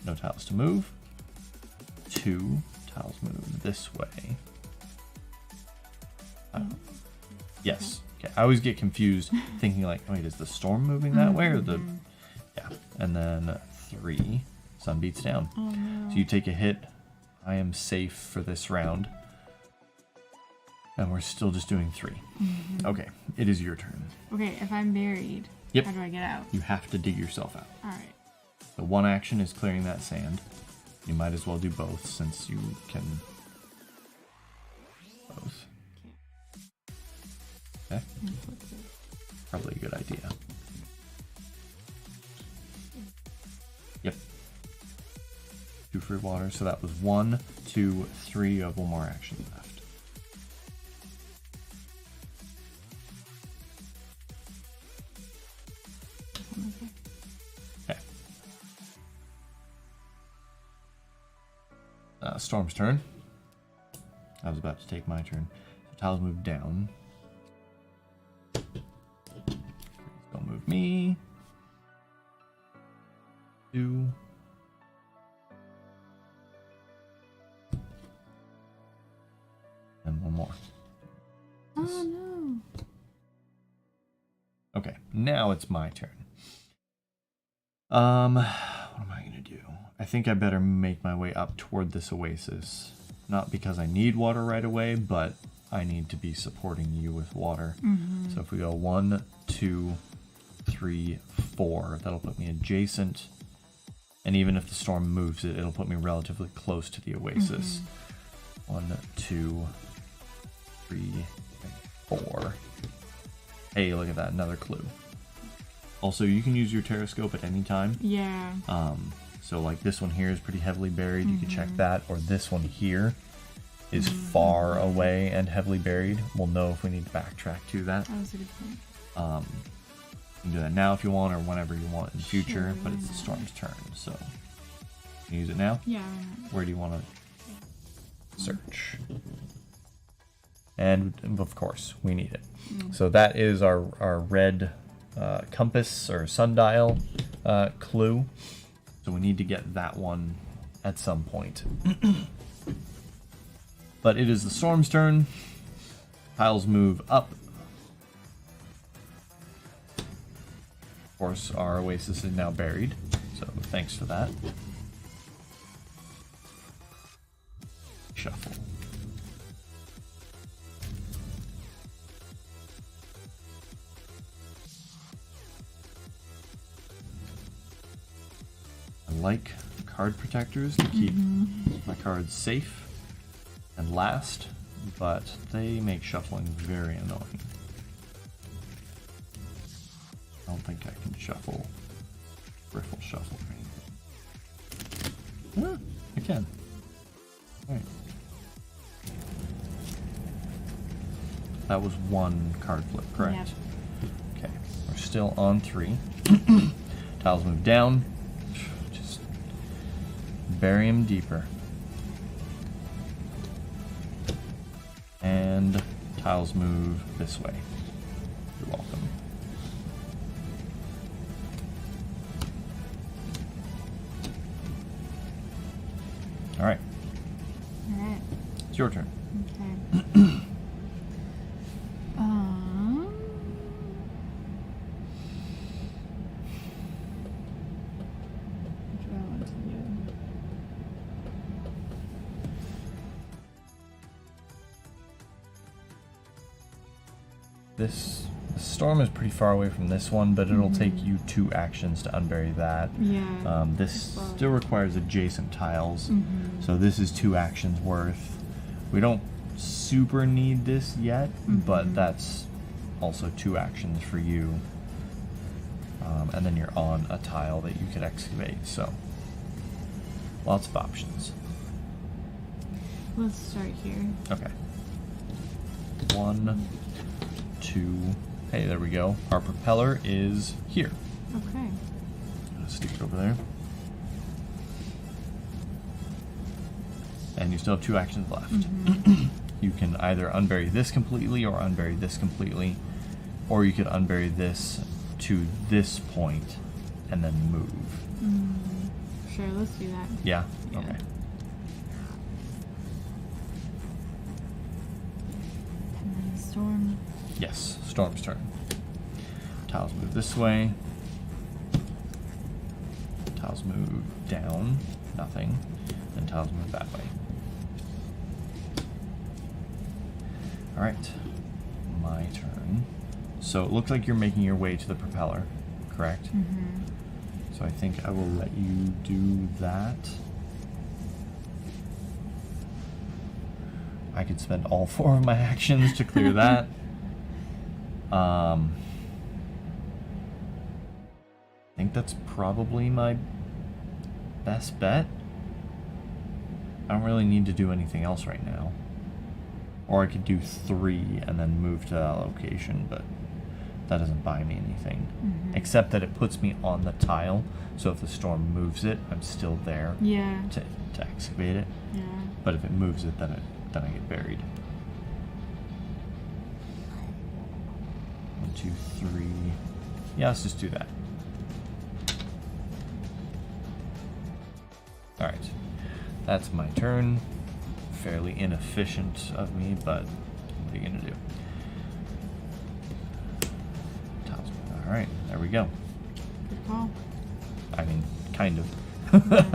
No tiles to move. 2. Tiles move this way. Yes. Okay. I always get confused thinking like, wait, is the storm moving that way or the... Yeah. And then 3. Sun beats down. Oh, no. So you take a hit. I am safe for this round. And we're still just doing 3. Okay. It is your turn. Okay, if I'm buried, Yep. how do I get out? You have to dig yourself out. Alright. The one action is clearing that sand. You might as well do both since you can... Both. Okay. Probably a good idea. Yep. 2 free water, so that was 1, 2, 3 of one more action left. Okay. Storm's turn. I was about to take my turn. So tiles move down. Don't move me. 2. And one more. Oh no. Okay, now it's my turn. What am I gonna do? I think I better make my way up toward this oasis. Not because I need water right away, but I need to be supporting you with water. So if we go 1, 2, 3, 4, that'll put me adjacent. And even if the storm moves it, it'll put me relatively close to the oasis. 1, 2, 3, 4. Hey, look at that, another clue. Also, you can use your terrascope at any time. Yeah. So like this one here is pretty heavily buried. You can check that. Or this one here is far away and heavily buried. We'll know if we need to backtrack to that. That was a good point. You can do that now if you want or whenever you want in the future, Sure, but it's the storm's turn. So can you use it now? Yeah. Where do you want to search? And of course, we need it. So that is our red compass or sundial clue. So we need to get that one at some point. But it is the storm's turn. Tiles move up. Of course, our oasis is now buried. So thanks for that. Shuffle. I like card protectors to keep my cards safe and last, but they make shuffling very annoying. I don't think I can shuffle, riffle shuffle or anything. I can. Alright. That was one card flip, correct? Yep. Okay, we're still on 3. Tiles move down. Just bury him deeper. And tiles move this way. You're welcome. Alright. Alright. It's your turn. Okay. What do I want to do? The storm is pretty far away from this one, but it'll take you 2 actions to unbury that. Yeah. This still requires adjacent tiles, so this is 2 actions worth. We don't super need this yet, but that's also 2 actions for you. And then you're on a tile that you could excavate, so lots of options. Let's start here. Okay. 1, 2. Hey, there we go. Our propeller is here. Okay. Let's stick it over there. And you still have 2 actions left. You can either unbury this completely or unbury this completely, or you could unbury this to this point and then move. Sure, let's do that. Yeah? Yeah. Okay. And then the storm. Yes, Storm's turn. Tiles move this way. Tiles move down, nothing. And tiles move that way. Alright, my turn. So it looks like you're making your way to the propeller, correct? So I think I will let you do that. I could spend all 4 of my actions to clear that. I think that's probably my best bet. I don't really need to do anything else right now. Or I could do 3 and then move to that location, but that doesn't buy me anything. Except that it puts me on the tile, so if the storm moves it, I'm still there Yeah. to excavate it. Yeah. But if it moves it, then I get buried. 1, 2, 3. Yeah, let's just do that. Alright. That's my turn. Fairly inefficient of me, but what are you gonna do? Alright, there we go. Good call. I mean, kind of.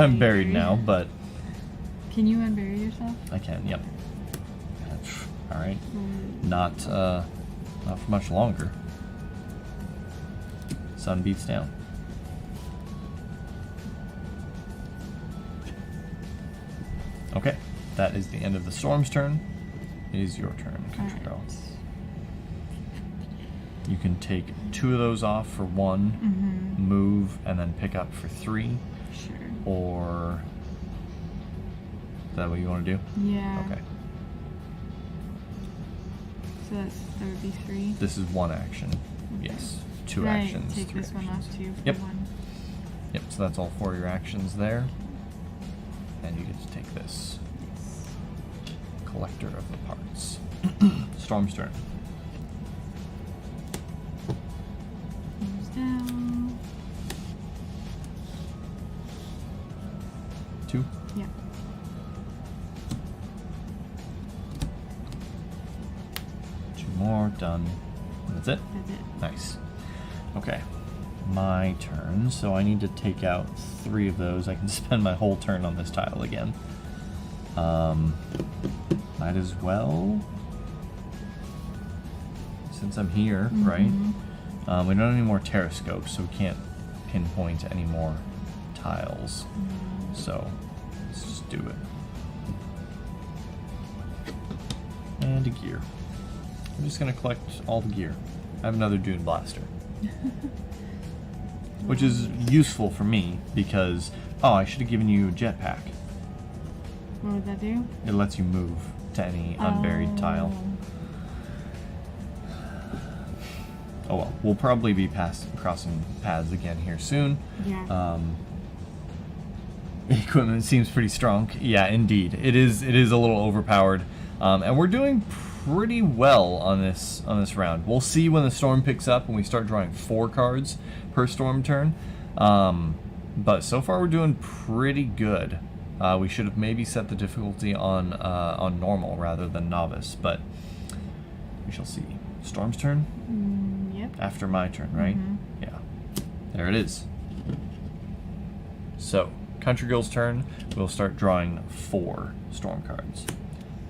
I'm buried now, but Can you unbury yourself? I can, yep. Alright. Not for much longer. Sun beats down. Okay, that is the end of the storm's turn. It is your turn, Country Girl. Alright. You can take 2 of those off for 1, move, and then pick up for 3. Sure. Or is that what you want to do? Yeah. Okay. So that would be 3. This is 1 action. Yes. 2 Can actions. I take 3 this one actions. off too for Yep. 1? Yep, so that's all 4 of your actions there. And you get to take this. Yes. Collector of the parts. Storm's turn. Moves down. 2. Yeah. More, done. That's it? That's it. Nice. Okay. My turn, so I need to take out 3 of those. I can spend my whole turn on this tile again. Might as well. Since I'm here, right? We don't have any more terrascopes, so we can't pinpoint any more tiles. So, let's just do it. And a gear. I'm just gonna collect all the gear. I have another Dune Blaster. Which is useful for me because, oh, I should have given you a jetpack. What would that do? It lets you move to any unburied tile. Oh well, we'll probably be crossing paths again here soon. Yeah. Equipment seems pretty strong. Yeah, indeed. It is a little overpowered. And we're doing pretty well on this round. We'll see when the storm picks up and we start drawing 4 cards per storm turn. But so far we're doing pretty good. We should have maybe set the difficulty on normal rather than novice, but we shall see. Storm's turn? Yep. After my turn, right? Yeah. There it is. So, Country Girl's turn. We'll start drawing 4 storm cards.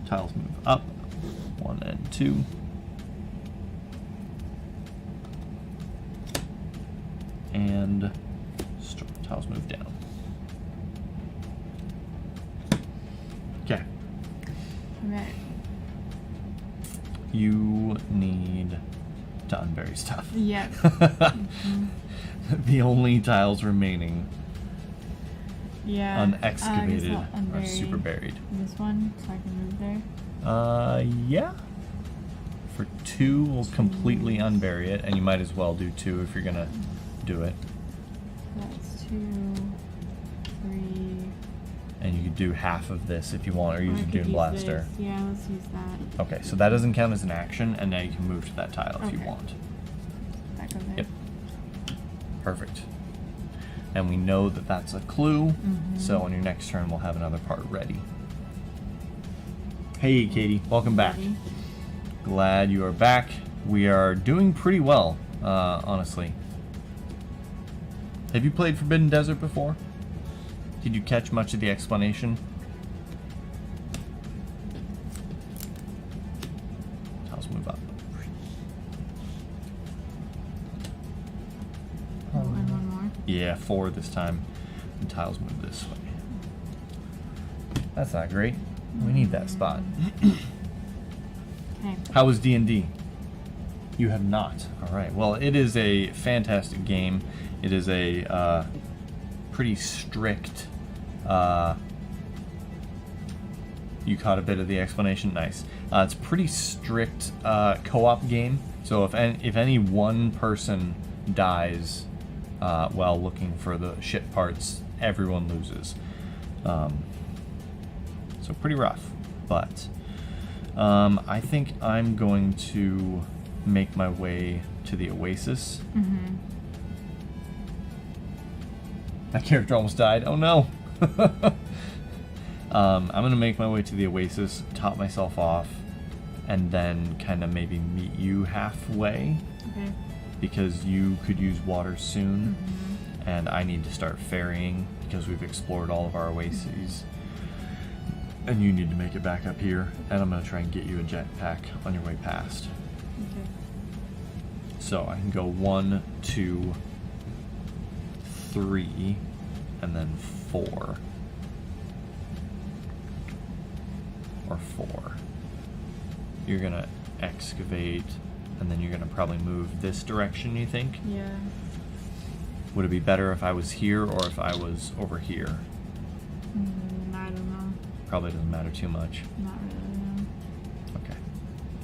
Tiles move up. 1 and 2. And tiles move down. Okay. Right. You need to unbury stuff. Yep. The only tiles remaining Yeah. unexcavated are unburied. super buried. This one, so I can move there. Yeah. For 2, we'll completely unbury it, and you might as well do 2 if you're gonna do it. That's 2, 3. And you could do half of this if you want, or use a Dune Blaster. This. Yeah, let's use that. Okay, so that doesn't count as an action, and now you can move to that tile if you Okay. want. That goes there. Yep. Perfect. And we know that that's a clue, so on your next turn we'll have another part ready. Hey Katie, welcome back. Ready? Glad you are back. We are doing pretty well, honestly. Have you played Forbidden Desert before? Did you catch much of the explanation? Tiles move up. Oh, and one more. Yeah, 4 this time. And tiles move this way. That's not great. We need that spot. Okay. How was D&D? You have not. All right. Well, it is a fantastic game. It is a pretty strict. You caught a bit of the explanation. Nice. It's a pretty strict co-op game. So if any one person dies while looking for the ship parts, everyone loses. So pretty rough. But I think I'm going to make my way to the Oasis. My character almost died. Oh no! I'm going to make my way to the Oasis, top myself off, and then kind of maybe meet you halfway. Okay. Because you could use water soon, and I need to start ferrying because we've explored all of our oases. And you need to make it back up here, and I'm going to try and get you a jetpack on your way past. Okay. So I can go 1, 2, 3, and then 4. Or 4. You're going to excavate, and then you're going to probably move this direction, you think? Yeah. Would it be better if I was here or if I was over here? I don't know. Probably doesn't matter too much. Not really, no. Okay.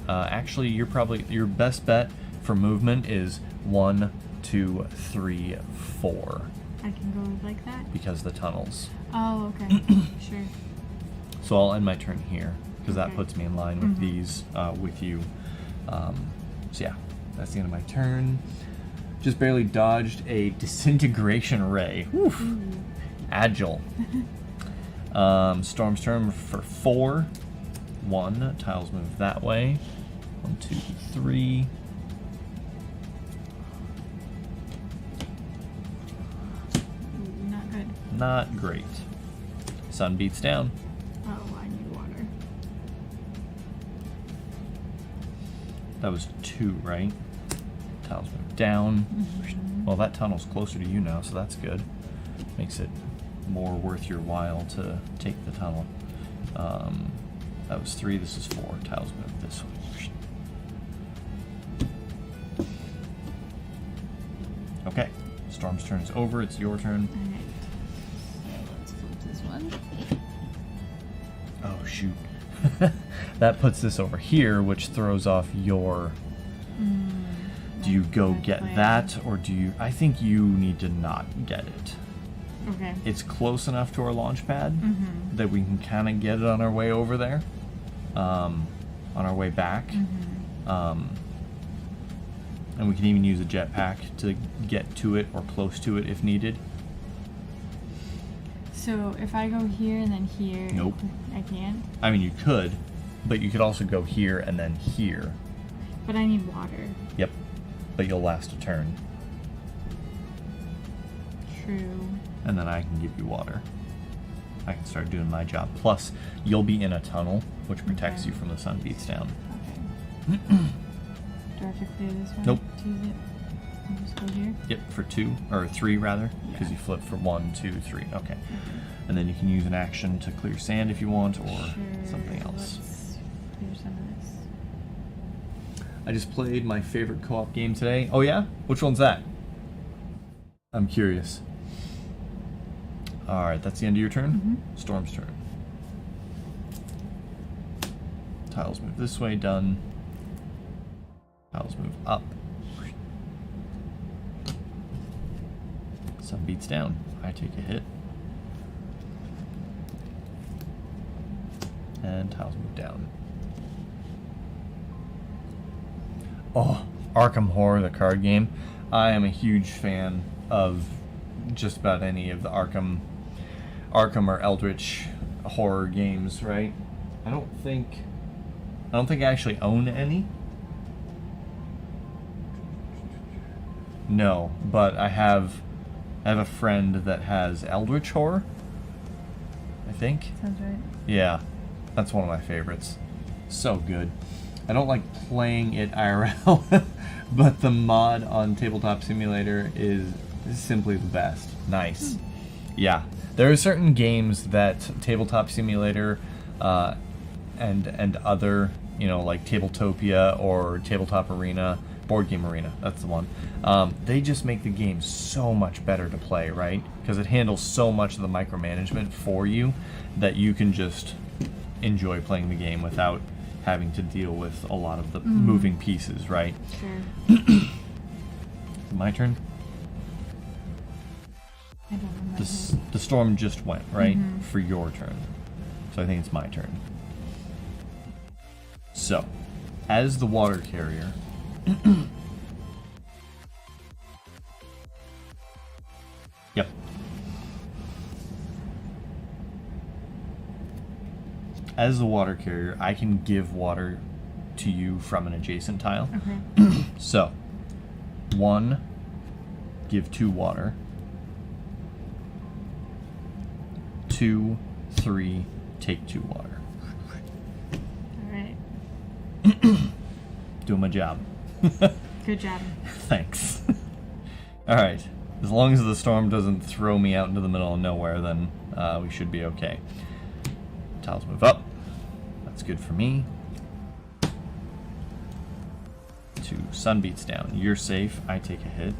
Actually, your best bet for movement is 1, 2, 3, 4. I can go like that? Because the tunnels. Oh, okay. Sure. So I'll end my turn here because that Okay. puts me in line with these with you. So yeah, that's the end of my turn. Just barely dodged a disintegration ray. Oof. Agile. Storm's turn for 4. 1. Tiles move that way. 1, 2, 3. Not good. Not great. Sun beats down. Oh, I need water. That was 2, right? Tiles move down. Well, that tunnel's closer to you now, so that's good. Makes it more worth your while to take the tunnel. That was 3, this is 4. Tiles move this way. Okay. Storm's turn is over. It's your turn. Alright. So let's flip this one. Oh, shoot. That puts this over here, which throws off your... Do you go get that, or do you... I think you need to not get it. Okay. It's close enough to our launch pad that we can kind of get it on our way over there, on our way back. And we can even use a jetpack to get to it or close to it if needed. So if I go here and then here... Nope. I can't? I mean, you could, but you could also go here and then here. But I need water. Yep. But you'll last a turn. True. And then I can give you water. I can start doing my job. Plus, you'll be in a tunnel, which protects you from the sun beats down. Okay. Do I have to clear this one? Nope. To use it? I'll just go here? Yep, for 2, or 3 rather, because you flip for 1, 2, 3. Okay. And then you can use an action to clear sand if you want, or something else. Let's clear some of this. I just played my favorite co-op game today. Oh yeah? Which one's that? I'm curious. Alright, that's the end of your turn? Storm's turn. Tiles move this way, done. Tiles move up. Sun beats down. I take a hit. And tiles move down. Oh, Arkham Horror, the card game. I am a huge fan of just about any of the Arkham or Eldritch horror games, right? I don't think I actually own any. No, but I have a friend that has Eldritch Horror, I think. Sounds right. Yeah, that's one of my favorites. So good. I don't like playing it IRL, but the mod on Tabletop Simulator is simply the best. Nice. Yeah, there are certain games that Tabletop Simulator and other, like Tabletopia or Tabletop Arena, Board Game Arena, that's the one. They just make the game so much better to play, right? Because it handles so much of the micromanagement for you that you can just enjoy playing the game without having to deal with a lot of the moving pieces, right? Sure. My turn? I don't remember. The storm just went, right? For your turn. So I think it's my turn. So, as the water carrier... Yep. As the water carrier, I can give water to you from an adjacent tile. Okay. So, 1, give 2 water. 2, 3, take 2 water. Alright. Doing my job. Good job. Thanks. Alright. As long as the storm doesn't throw me out into the middle of nowhere, then we should be okay. Tiles move up. That's good for me. 2, sun beats down. You're safe. I take a hit.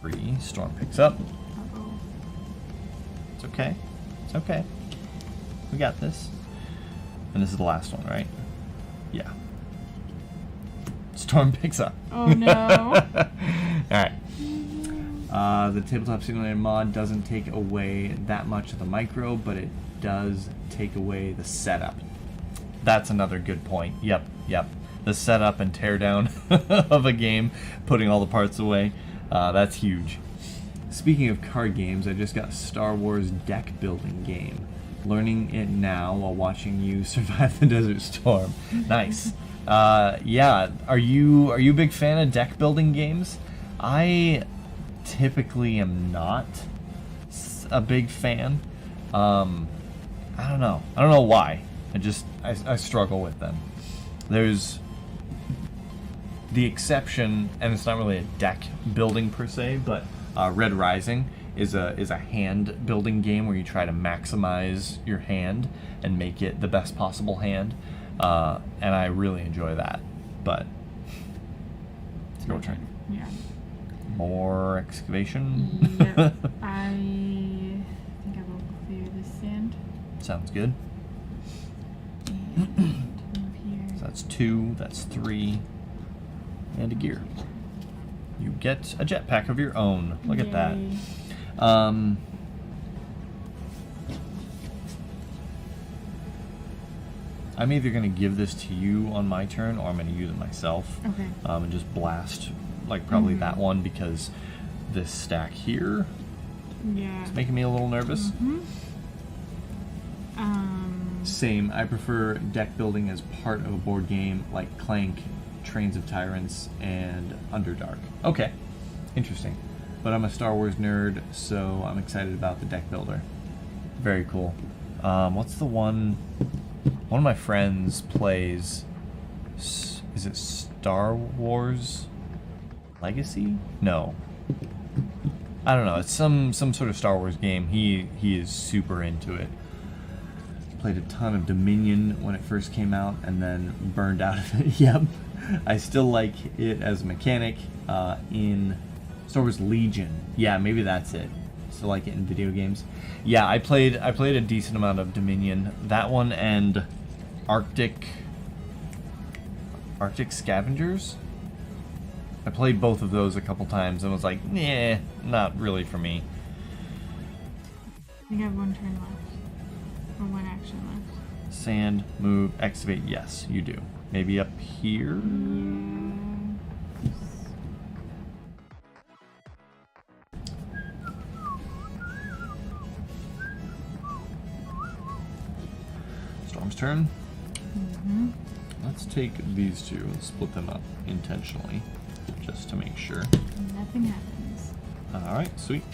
3, storm picks up. Uh-oh. It's okay. It's okay. We got this. And this is the last one, right? Yeah. Storm picks up. Oh no. Alright. The Tabletop Simulator mod doesn't take away that much of the micro, but it does take away the setup. That's another good point. Yep. The setup and teardown of a game, putting all the parts away, that's huge. Speaking of card games, I just got a Star Wars deck building game. Learning it now while watching you survive the Desert Storm. Nice. Yeah, are you a big fan of deck building games? I typically am not a big fan. I don't know why. I struggle with them. There's the exception, and it's not really a deck building per se, but Red Rising is a hand building game where you try to maximize your hand and make it the best possible hand, and I really enjoy that. But it's Your my turn. Yeah. More excavation. Yep. I think I will clear this sand. Sounds good. And move here. So that's 2, that's 3, and a gear. You get a jetpack of your own. Look at that. Yay. I'm either going to give this to you on my turn, or I'm going to use it myself. Okay. And just blast, like, probably that one, because this stack here Yeah. is making me a little nervous. Same. I prefer deck building as part of a board game like Clank, Trains of Tyrants, and Underdark. Okay. Interesting. But I'm a Star Wars nerd, so I'm excited about the deck builder. Very cool. What's the one... One of my friends plays... Is it Star Wars Legacy? No. I don't know. It's some sort of Star Wars game. He is super into it. Played a ton of Dominion when it first came out, and then burned out of it. Yep. I still like it as a mechanic in Star Wars Legion. Yeah, maybe that's it. Still like it in video games. Yeah, I played a decent amount of Dominion. That one and Arctic Scavengers. I played both of those a couple times and was like, nah, not really for me. I think I have one turn left. Or one action left. Sand, move, excavate. Yes, you do. Maybe up here? Storm's turn. Let's take these two and split them up intentionally, just to make sure. Nothing happens. Alright, sweet.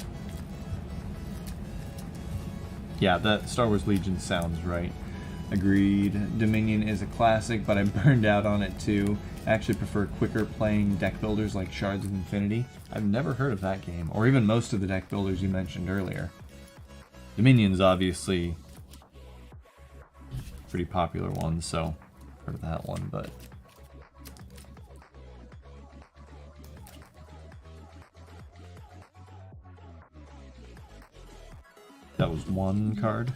Yeah, that Star Wars Legion sounds right. Agreed. Dominion is a classic, but I burned out on it too. I actually prefer quicker playing deck builders like Shards of Infinity. I've never heard of that game, or even most of the deck builders you mentioned earlier. Dominion's obviously a pretty popular one, so I've heard of that one, but... That was one card.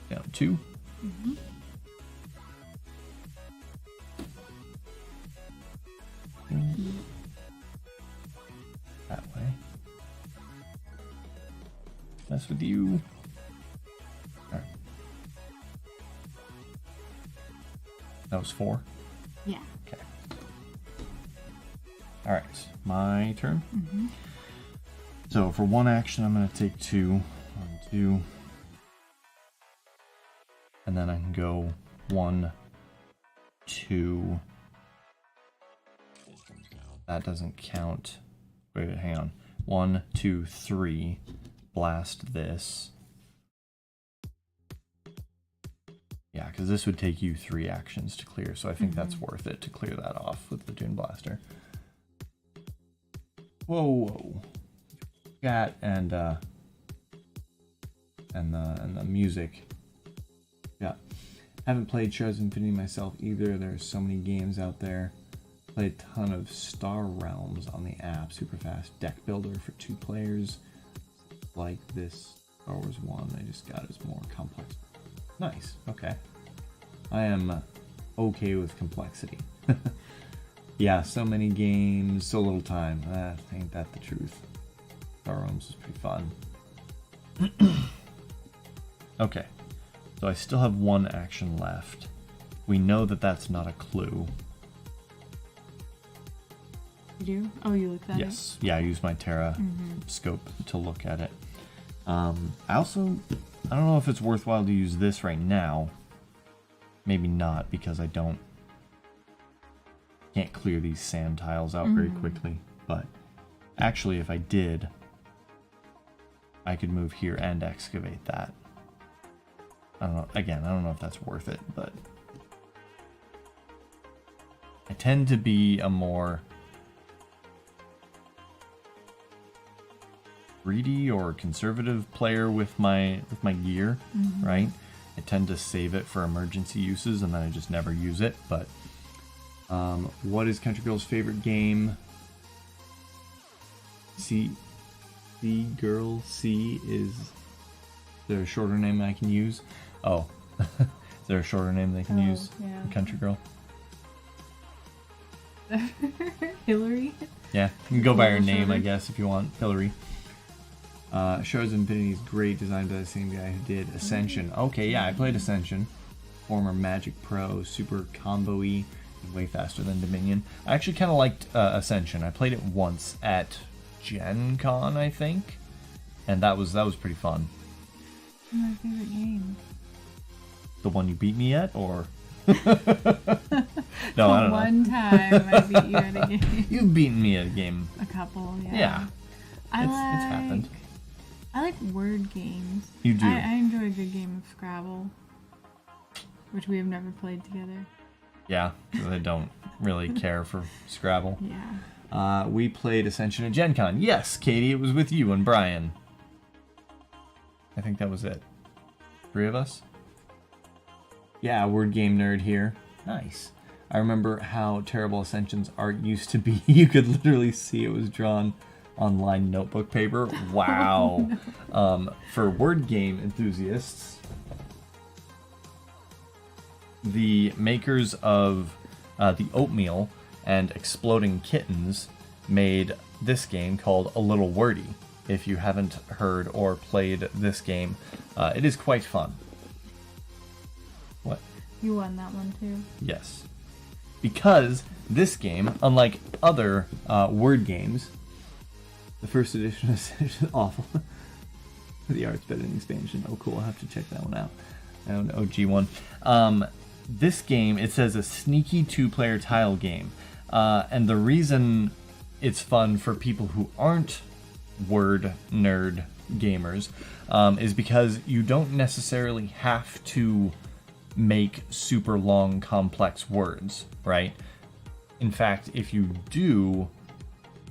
Down 2. That way. Mess with you. Alright. That was 4. Yeah. Okay. Alright, my turn. So for one action, I'm going to take 2. 1, 2. And then I can go 1, 2. That doesn't count. Wait, hang on. 1, 2, 3. Blast this. Yeah, because this would take you 3 actions to clear, so I think that's worth it to clear that off with the Dune Blaster. Whoa, whoa. Got and the music. Yeah. Haven't played Shards of Infinity myself either. There's so many games out there. Played a ton of Star Realms on the app. Super fast deck builder for 2 players. Like this Star Wars one I just got is more complex. Nice. Okay. I am okay with complexity. Yeah, so many games, so little time. Ain't that the truth? Star Realms is pretty fun. Okay. So I still have 1 action left. We know that that's not a clue. You do? Oh, you looked at it? Yes. Yeah, I used my Terra scope to look at it. I don't know if it's worthwhile to use this right now. Maybe not, because I can't clear these sand tiles out very quickly. But actually, if I did, I could move here and excavate that. I don't know. Again, I don't know if that's worth it, but I tend to be a more greedy or conservative player with my gear, right? I tend to save it for emergency uses and then I just never use it, but What is Country Girl's favorite game? C Girl C is there a shorter name I can use? Oh, is there a shorter name they can use? Yeah. Country Girl. Hillary. Yeah, you can go by her name, I guess, if you want. Hillary. Shows Infinity is great, designed by the same guy who did Ascension. Okay, yeah, I played Ascension. Former Magic Pro, super combo-y, way faster than Dominion. I actually kind of liked Ascension. I played it once at Gen Con, I think, and that was pretty fun. My favorite game. The one you beat me at, or? No, I don't know. One time I beat you at a game. You've beaten me at a game. A couple, yeah. Yeah. It's it's happened. I like word games. You do. I enjoy a good game of Scrabble, which we have never played together. Yeah, I don't really care for Scrabble. Yeah. We played Ascension at Gen Con. Yes, Katie, it was with you and Brian. I think that was it. 3 of us? Yeah, word game nerd here. Nice. I remember how terrible Ascension's art used to be. You could literally see it was drawn on lined notebook paper. Wow. Oh, no. For word game enthusiasts, the makers of the Oatmeal and Exploding Kittens made this game called A Little Wordy. If you haven't heard or played this game, it is quite fun. What? You won that one too. Yes. Because this game, unlike other word games, the first edition is awful. The art's better than the expansion. Oh, cool. I'll have to check that one out. An OG one. This game, it says a sneaky 2-player tile game. And the reason it's fun for people who aren't word nerd gamers is because you don't necessarily have to make super long, complex words, right? In fact, if you do,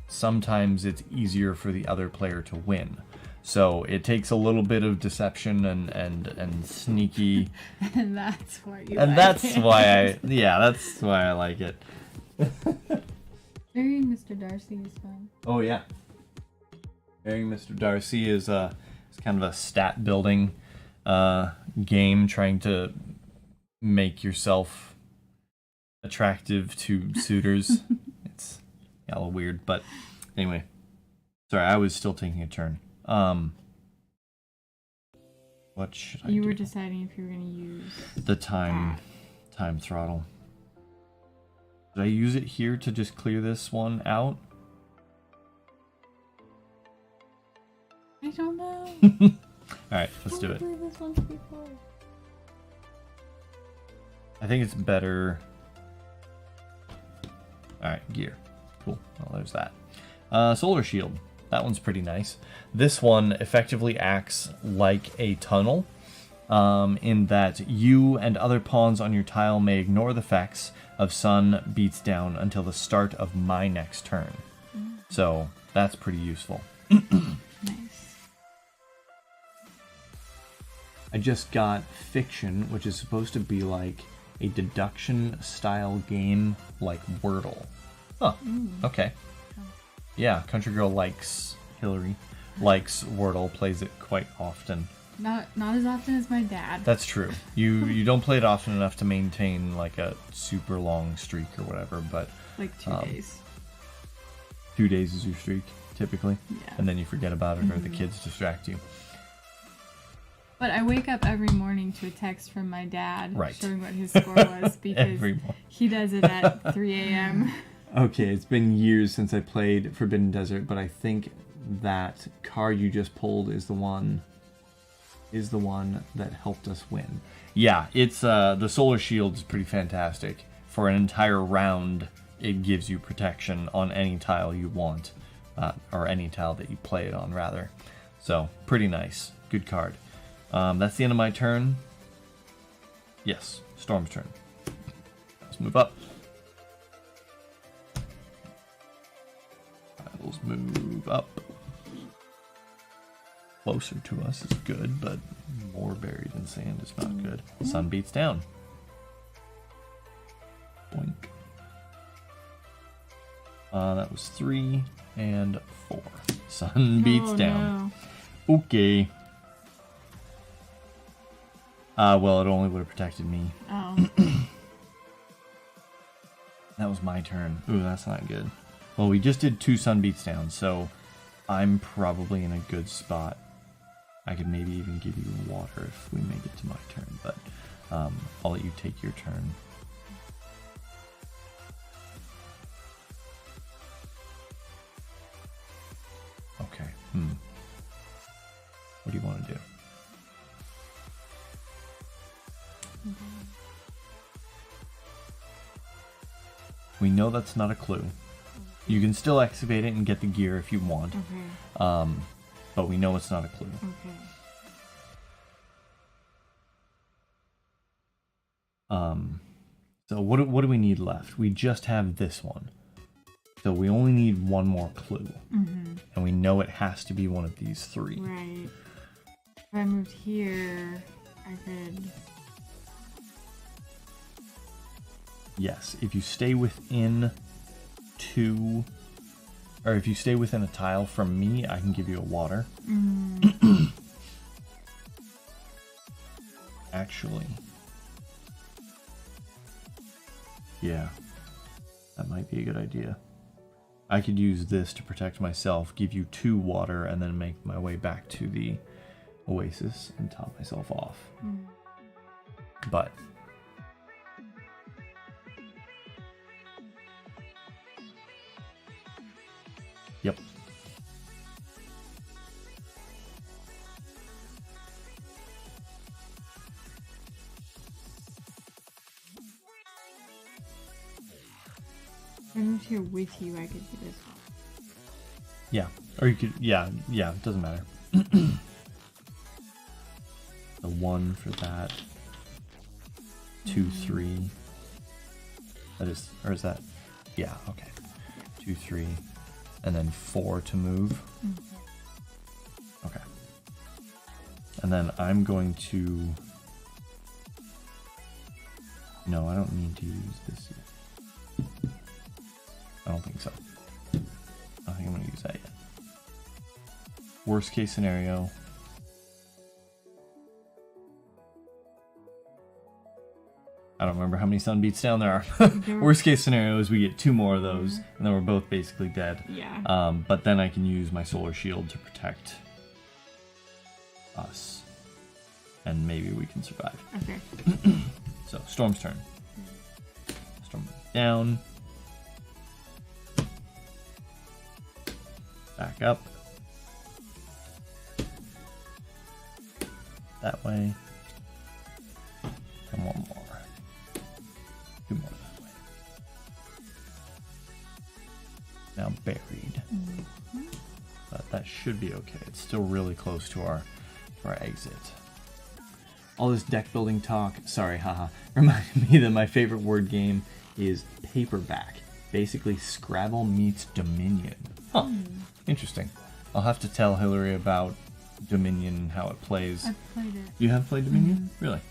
sometimes it's easier for the other player to win. So it takes a little bit of deception and sneaky. And that's why you and like that's it. that's why I like it. Marrying Mr. Darcy is fun. Oh yeah. Marrying Mr. Darcy is kind of a stat building game trying to make yourself attractive to suitors. It's a little weird, but anyway. Sorry, I was still taking a turn. What should I do? You were deciding if you were going to use the time throttle. Did I use it here to just clear this one out? I don't know. Alright, let's do it. This one's before. I think it's better. Alright, gear. Cool. Well, there's that. Solar shield. That one's pretty nice. This one effectively acts like a tunnel, in that you and other pawns on your tile may ignore the effects of sun beats down until the start of my next turn. So that's pretty useful. Nice. I just got Fiction, which is supposed to be like a deduction style game like Wordle. Huh. Okay. Yeah, Country Girl likes Hillary, likes Wordle, plays it quite often. Not as often as my dad. That's true. You don't play it often enough to maintain like a super long streak or whatever, but Like 2 days. 2 days is your streak typically, Yeah. and then you forget about it or the kids distract you. But I wake up every morning to a text from my dad Right. showing what his score was because Every morning. he does it at 3 a.m. Okay, it's been years since I played Forbidden Desert, but I think that card you just pulled is the one that helped us win. Yeah, it's the Solar Shield is pretty fantastic. For an entire round, it gives you protection on any tile you want, or any tile that you play it on, rather. So, pretty nice. Good card. That's the end of my turn. Yes, Storm's turn. Let's move up. Tiles move up. Closer to us is good, but more buried in sand is not good. Sun beats down. Boink. That was 3 and 4. Sun beats down. No. Okay. Well, it only would have protected me. Oh. That was my turn. Ooh, that's not good. Well, we just did 2 sun beats down, so I'm probably in a good spot. I could maybe even give you water if we make it to my turn, but I'll let you take your turn. Okay. What do you want to do? We know that's not a clue. You can still excavate it and get the gear if you want. Okay. But we know it's not a clue. Okay. So what do we need left? We just have this one. So we only need one more clue. Mm-hmm. And we know it has to be one of these 3. Right. If I moved here, I could... Yes, if you stay within 2, or if you stay within a tile from me, I can give you a water. Actually, yeah, that might be a good idea. I could use this to protect myself, give you 2 water, and then make my way back to the oasis and top myself off. But yep. If I moved here with you, I could do this one. Yeah. Or you could, yeah, it doesn't matter. The 1 for that. 2, 3. That is, or is that? Yeah, okay. 2, 3. And then 4 to move. Okay. And then I'm going to... No, I don't need to use this yet. I don't think so. I think I'm going to use that yet. Worst case scenario. I don't remember how many sun beats down there are. Worst case scenario is we get 2 more of those, and then we're both basically dead. Yeah. But then I can use my solar shield to protect us. And maybe we can survive. Okay. So, Storm's turn. Storm down. Back up. That way. And 1 more. 2 more that way. Now buried. But that should be okay. It's still really close to our exit. All this deck building talk, sorry, haha, reminded me that my favorite word game is paperback. Basically, Scrabble meets Dominion. Huh. Interesting. I'll have to tell Hillary about Dominion and how it plays. I've played it. You have played Dominion? Really?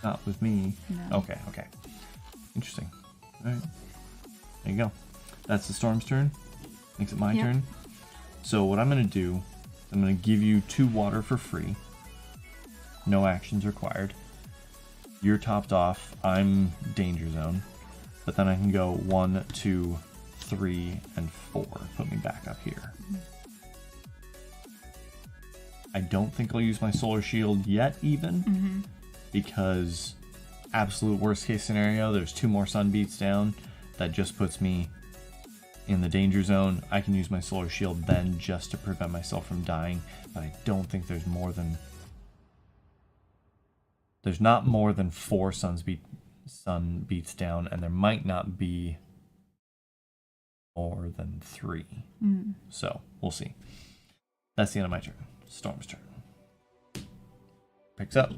Not with me. No. Okay. Interesting. Alright. There you go. That's the Storm's turn. Makes it my turn. So what I'm going to do, I'm going to give you 2 water for free. No actions required. You're topped off. I'm danger zone. But then I can go 1, 2, 3, and 4. Put me back up here. I don't think I'll use my solar shield yet even. Because absolute worst case scenario, there's 2 more sun beats down. That just puts me in the danger zone. I can use my solar shield then just to prevent myself from dying. But I don't think there's more than... There's not more than 4 sun beats down, and there might not be more than 3. So, we'll see. That's the end of my turn. Storm's turn. Picks up.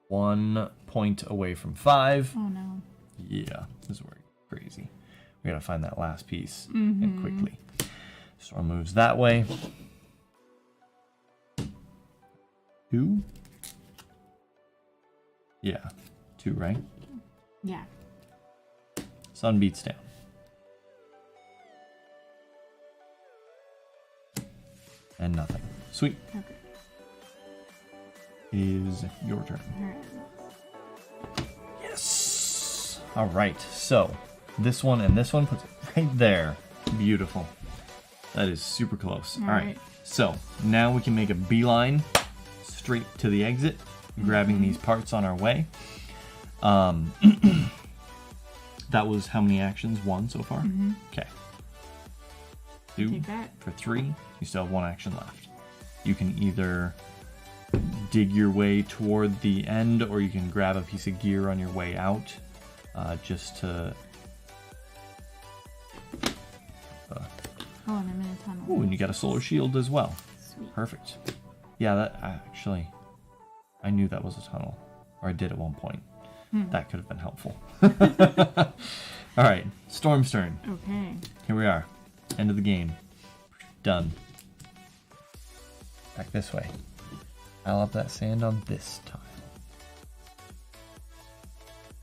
1 point away from 5. Oh no. Yeah, this is where it's crazy. We gotta find that last piece and quickly. Storm moves that way. 2. Yeah, 2, right? Yeah. Sun beats down. And nothing. Sweet. Okay. It is your turn. Alright. Yes! Alright, so this one and this one puts it right there. Beautiful. That is super close. Alright, so now we can make a beeline straight to the exit, grabbing these parts on our way. That was how many actions? 1 so far? Okay. 2 Take that. for 3. You still have 1 action left. You can either dig your way toward the end, or you can grab a piece of gear on your way out, just to... Oh, and I'm in a tunnel. Ooh, and you got a solar shield as well. Sweet. Perfect. Yeah, that actually... I knew that was a tunnel. Or I did at one point. That could have been helpful. Alright, Storm's turn. Okay. Here we are. End of the game. Done. Back this way. Pile up that sand on this tile.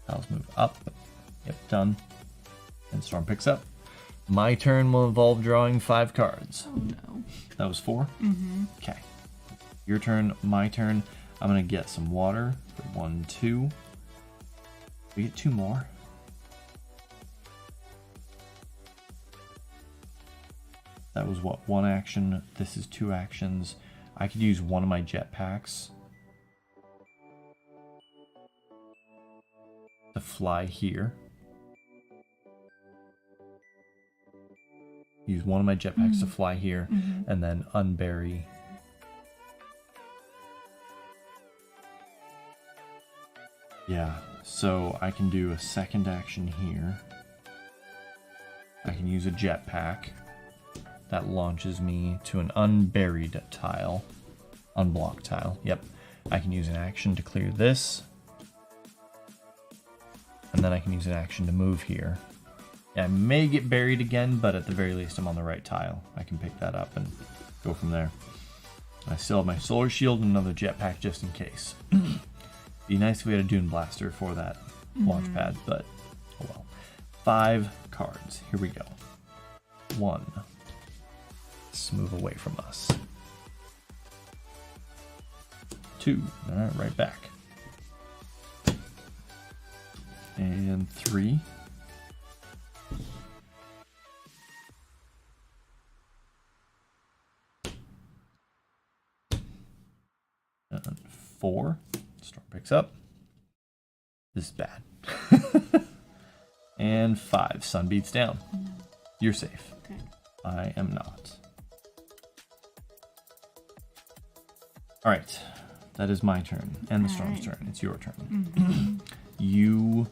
Tiles move up. Yep, done. And Storm picks up. My turn will involve drawing 5 cards. Oh no. That was 4? Okay. Your turn, my turn. I'm going to get some water for 1, 2. We get 2 more. That was what? 1 action. This is 2 actions. I could use one of my jetpacks to fly here. Use one of my jetpacks to fly here, and then unbury. Yeah, so I can do a second action here. I can use a jetpack. That launches me to an unburied tile. Unblocked tile, yep. I can use an action to clear this. And then I can use an action to move here. I may get buried again, but at the very least I'm on the right tile. I can pick that up and go from there. I still have my solar shield and another jetpack just in case. Be nice if we had a Dune Blaster for that launch pad, but oh well. 5 cards. Here we go. 1. Let's move away from us. 2. Alright, right back. And 3. And 4. Storm picks up. This is bad. And 5. Sun beats down. No. You're safe. Okay. I am not. Alright. That is my turn. And the Storm's turn. It's your turn. You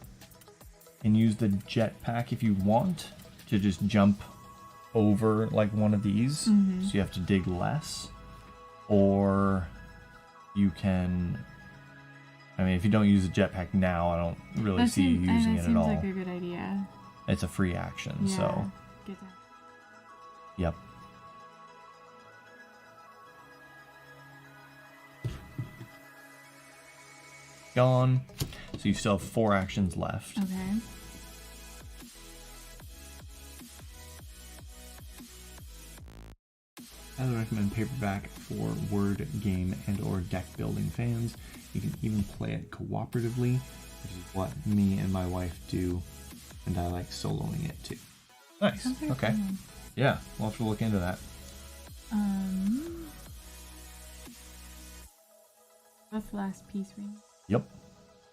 can use the jetpack if you want to just jump over like one of these. So you have to dig less. Or you can... I mean, if you don't use the jetpack now, I don't really see you using it at all. That seems like a good idea. It's a free action, Yeah. so... Get that. Yep. Gone. So you still have 4 actions left. Okay. I would recommend paperback for word game and or deck building fans. You can even play it cooperatively, which is what me and my wife do, and I like soloing it too. Nice. Okay. Fun. Yeah, we'll have to look into that. That's the last piece we need. Yep.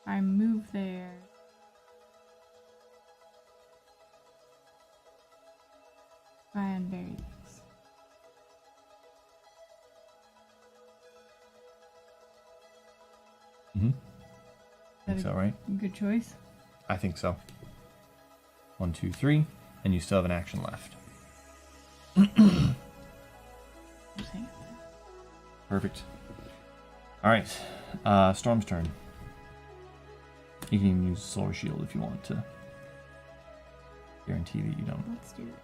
I move there. I unbury these. Think so, right? Good choice. I think so. 1, 2, 3, and you still have an action left. Perfect. Alright, Storm's turn. You can even use Solar Shield if you want to. Guarantee that you don't. Let's do it.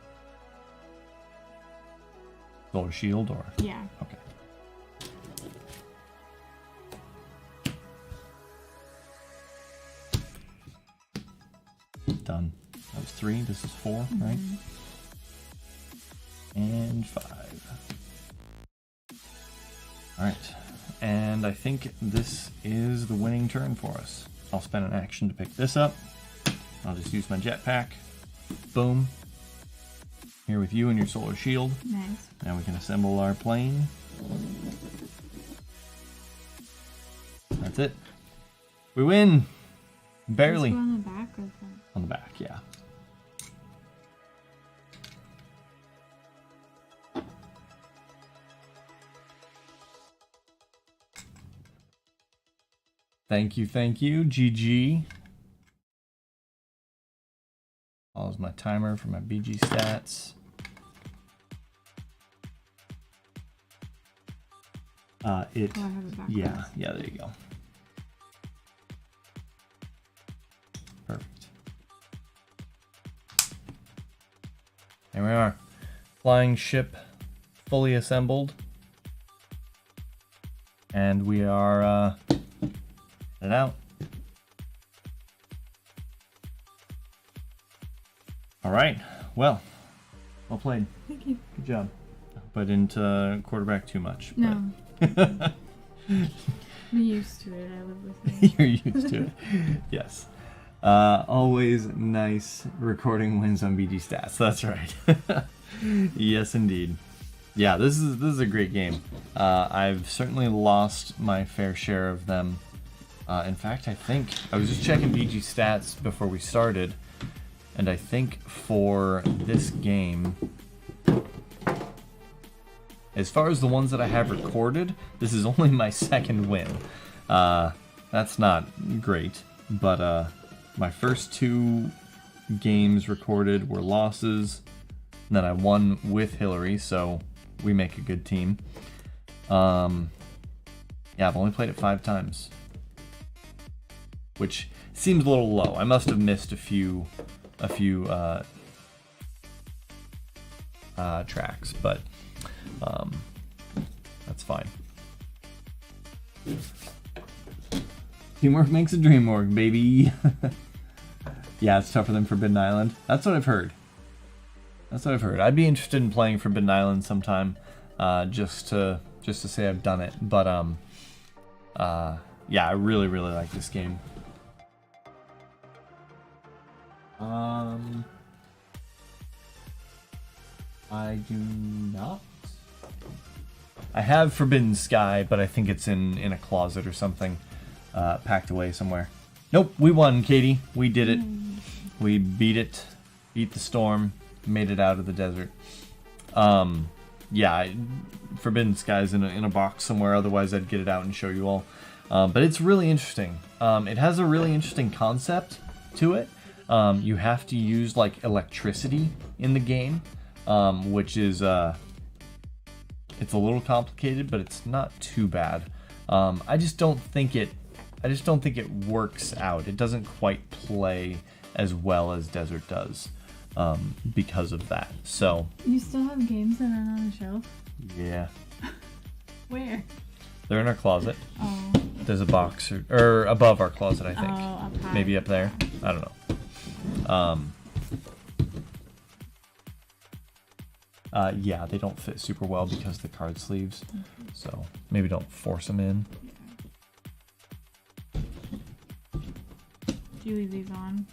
Solar Shield or? Yeah. Okay. Done. That was 3, this is 4, right? And 5. All right, and I think this is the winning turn for us. I'll spend an action to pick this up. I'll just use my jetpack. Boom. Here with you and your solar shield. Nice. Now we can assemble our plane. That's it. We win. Barely. Let's go on the back or front? On the back, yeah. Thank you, GG. Follows my timer for my BG stats. Oh, I have it backwards. Yeah, there you go. Perfect. There we are. Flying ship fully assembled. And we are headed out. All right. Well played. Thank you. Good job. But didn't quarterback too much. No. I'm used to it. I live with it. You're used to it. Yes. Always nice recording wins on BG Stats. That's right. Yes, indeed. Yeah, this is a great game. I've certainly lost my fair share of them. In fact, I think I was just checking BG Stats before we started, and I think for this game, as far as the ones that I have recorded, this is only my second win. That's not great, but my first two games recorded were losses, and then I won with Hillary, so we make a good team. Yeah, I've only played it 5 times, which seems a little low. I must have missed a few tracks, but that's fine. Teamwork makes a dream work, baby. Yeah, it's tougher than Forbidden Island. That's what I've heard. I'd be interested in playing Forbidden Island sometime, just to say I've done it. But yeah, I really like this game. I do not. I have Forbidden Sky, but I think it's in a closet or something, packed away somewhere. Nope, we won, Katie. We did it. We beat it. Beat the storm. Made it out of the desert. Yeah, Forbidden Sky's in a box somewhere. Otherwise, I'd get it out and show you all. But it's really interesting. It has a really interesting concept to it. You have to use like electricity in the game, which is it's a little complicated, but it's not too bad. I just don't think it works out. It doesn't quite play as well as Desert does, because of that. So You still have games that aren't on the shelf? yeah, Where? they're in our closet. Oh. There's a box or above our closet, I think. Oh, up high. Maybe up there. I don't know. Yeah, they don't fit super well because of the card sleeves. Okay. So maybe don't force them in. Do you leave these on?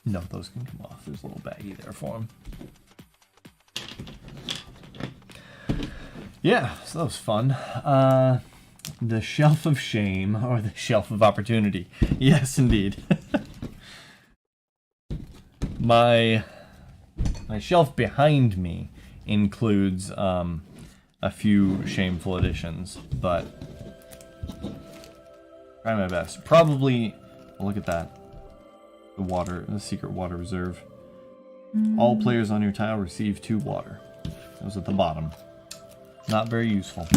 No, those can come off. There's a little baggie there for them. Yeah, so that was fun. The Shelf of Shame, or the Shelf of Opportunity. Yes, indeed. My shelf behind me includes a few shameful additions, but try my best. Probably, look at that. The secret water reserve. All players on your tile receive 2 water. Those at the bottom. Not very useful.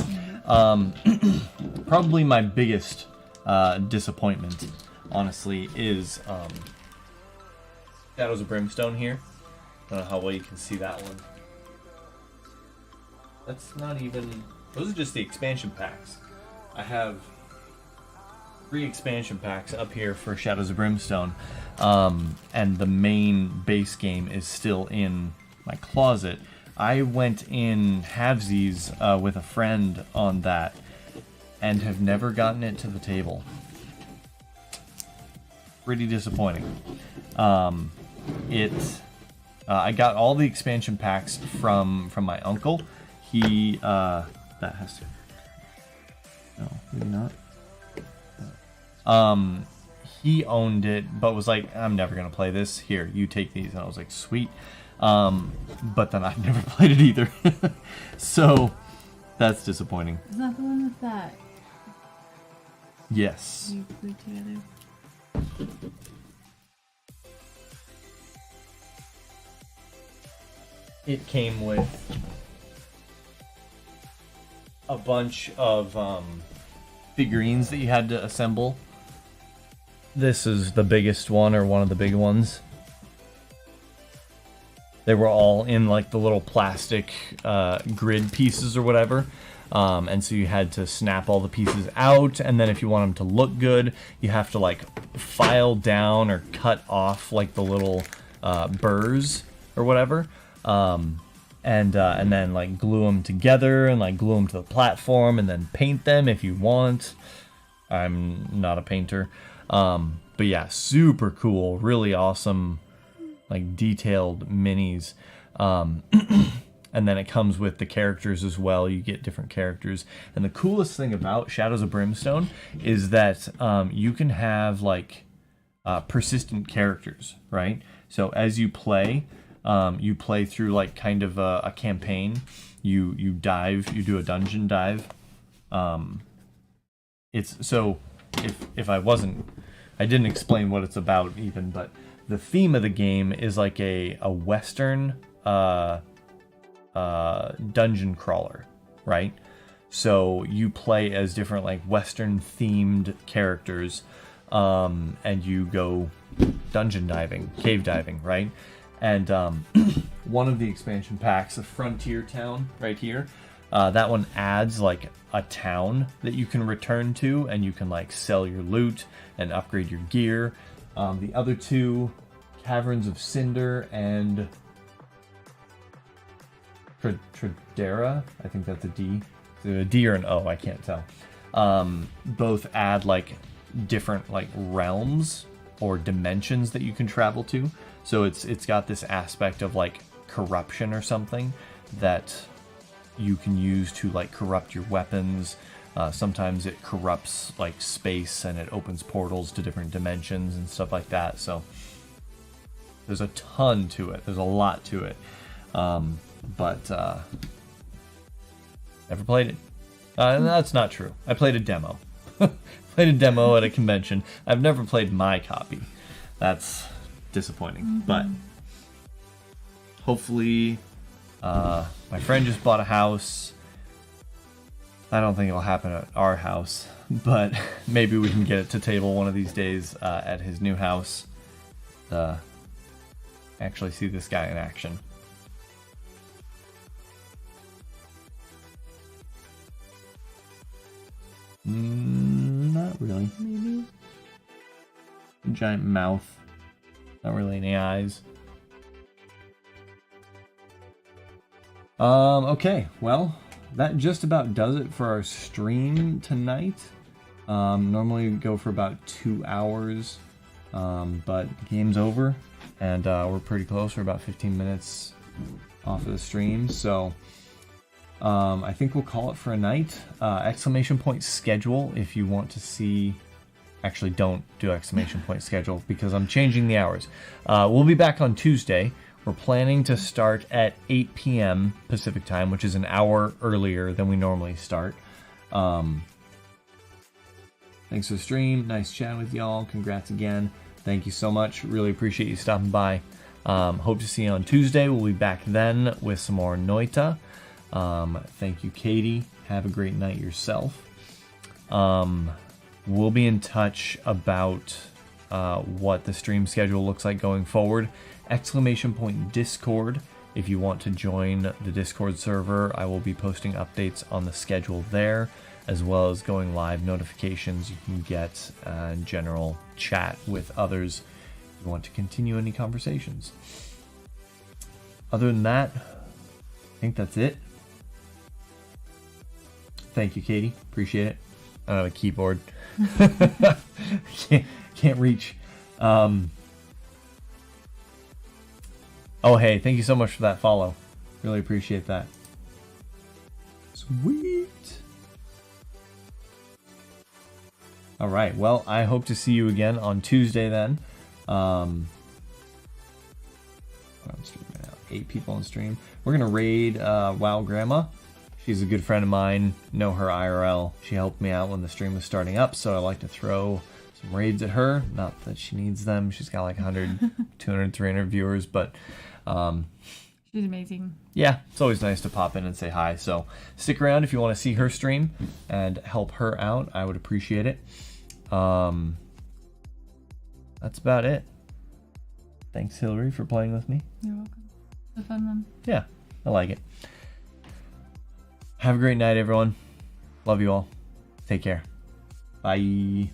Probably my biggest disappointment, honestly, is Shadows of Brimstone here. I don't know how well you can see that one. That's not even... Those are just the expansion packs. I have 3 expansion packs up here for Shadows of Brimstone, and the main base game is still in my closet. I went in halvesies with a friend on that, and have never gotten it to the table. Pretty disappointing. I got all the expansion packs from my uncle. He that has to. No, maybe not. He owned it, but was like, I'm never gonna play this. Here, you take these, and I was like, sweet. But then I've never played it either. So that's disappointing. It's not the one with that. Yes. You glued together. It came with a bunch of figurines that you had to assemble. This is the biggest one, or one of the big ones. They were all in like the little plastic grid pieces or whatever. And so you had to snap all the pieces out, and then if you want them to look good, you have to like file down or cut off like the little burrs or whatever. And then like glue them together and like glue them to the platform and then paint them if you want. I'm not a painter. But yeah, super cool, really awesome, like detailed minis. And then it comes with the characters as well. You get different characters. And the coolest thing about Shadows of Brimstone is that you can have like persistent characters, right? So as you play through like kind of a campaign. You dive, you do a dungeon dive. It's so if I didn't explain what it's about even, but the theme of the game is like a Western dungeon crawler, right? So you play as different like Western themed characters, and you go dungeon diving, cave diving, right? And one of the expansion packs, a Frontier Town right here, that one adds like a town that you can return to, and you can like sell your loot and upgrade your gear. The other two, Caverns of Cinder and Tradera, I think that's a D. A D or an O, I can't tell. Both add like different like realms or dimensions that you can travel to. So it's got this aspect of like corruption or something that you can use to like corrupt your weapons. Sometimes it corrupts like space and it opens portals to different dimensions and stuff like that. So there's a ton to it. There's a lot to it. But never played it. That's not true. I played a demo. Played a demo at a convention. I've never played my copy. That's disappointing. But hopefully, my friend just bought a house. I don't think it'll happen at our house, but maybe we can get it to table one of these days at his new house. Actually see this guy in action. Not really. Maybe. Giant mouth. Not really any eyes. Okay, well, that just about does it for our stream tonight. Normally we go for about 2 hours, but the game's over, and we're pretty close. We're about 15 minutes off of the stream, so I think we'll call it for a night. Exclamation point schedule if you want to see. Actually, don't do exclamation point schedule because I'm changing the hours. We'll be back on Tuesday. We're planning to start at 8 p.m. Pacific time, which is an hour earlier than we normally start. Thanks for the stream. Nice chatting with y'all. Congrats again. Thank you so much. Really appreciate you stopping by. Hope to see you on Tuesday. We'll be back then with some more Noita. Thank you, Katie. Have a great night yourself. We'll be in touch about what the stream schedule looks like going forward. Exclamation point Discord. If you want to join the Discord server, I will be posting updates on the schedule there, as well as going live notifications. You can get general chat with others if you want to continue any conversations. Other than that, I think that's it. Thank you, Katie. Appreciate it. I don't have a keyboard. can't reach. Oh, hey, thank you so much for that follow. Really appreciate that. Sweet. All right. Well, I hope to see you again on Tuesday then. I'm streaming right now. 8 people on stream. We're gonna raid WoW Grandma. She's a good friend of mine. Know her IRL. She helped me out when the stream was starting up, so I like to throw some raids at her. Not that she needs them. She's got like 100, 200, 300 viewers, but she's amazing. Yeah, it's always nice to pop in and say hi. So stick around if you want to see her stream and help her out. I would appreciate it. That's about it. Thanks, Hillary, for playing with me. You're welcome. It's a fun one. Yeah, I like it. Have a great night, everyone. Love you all. Take care. Bye.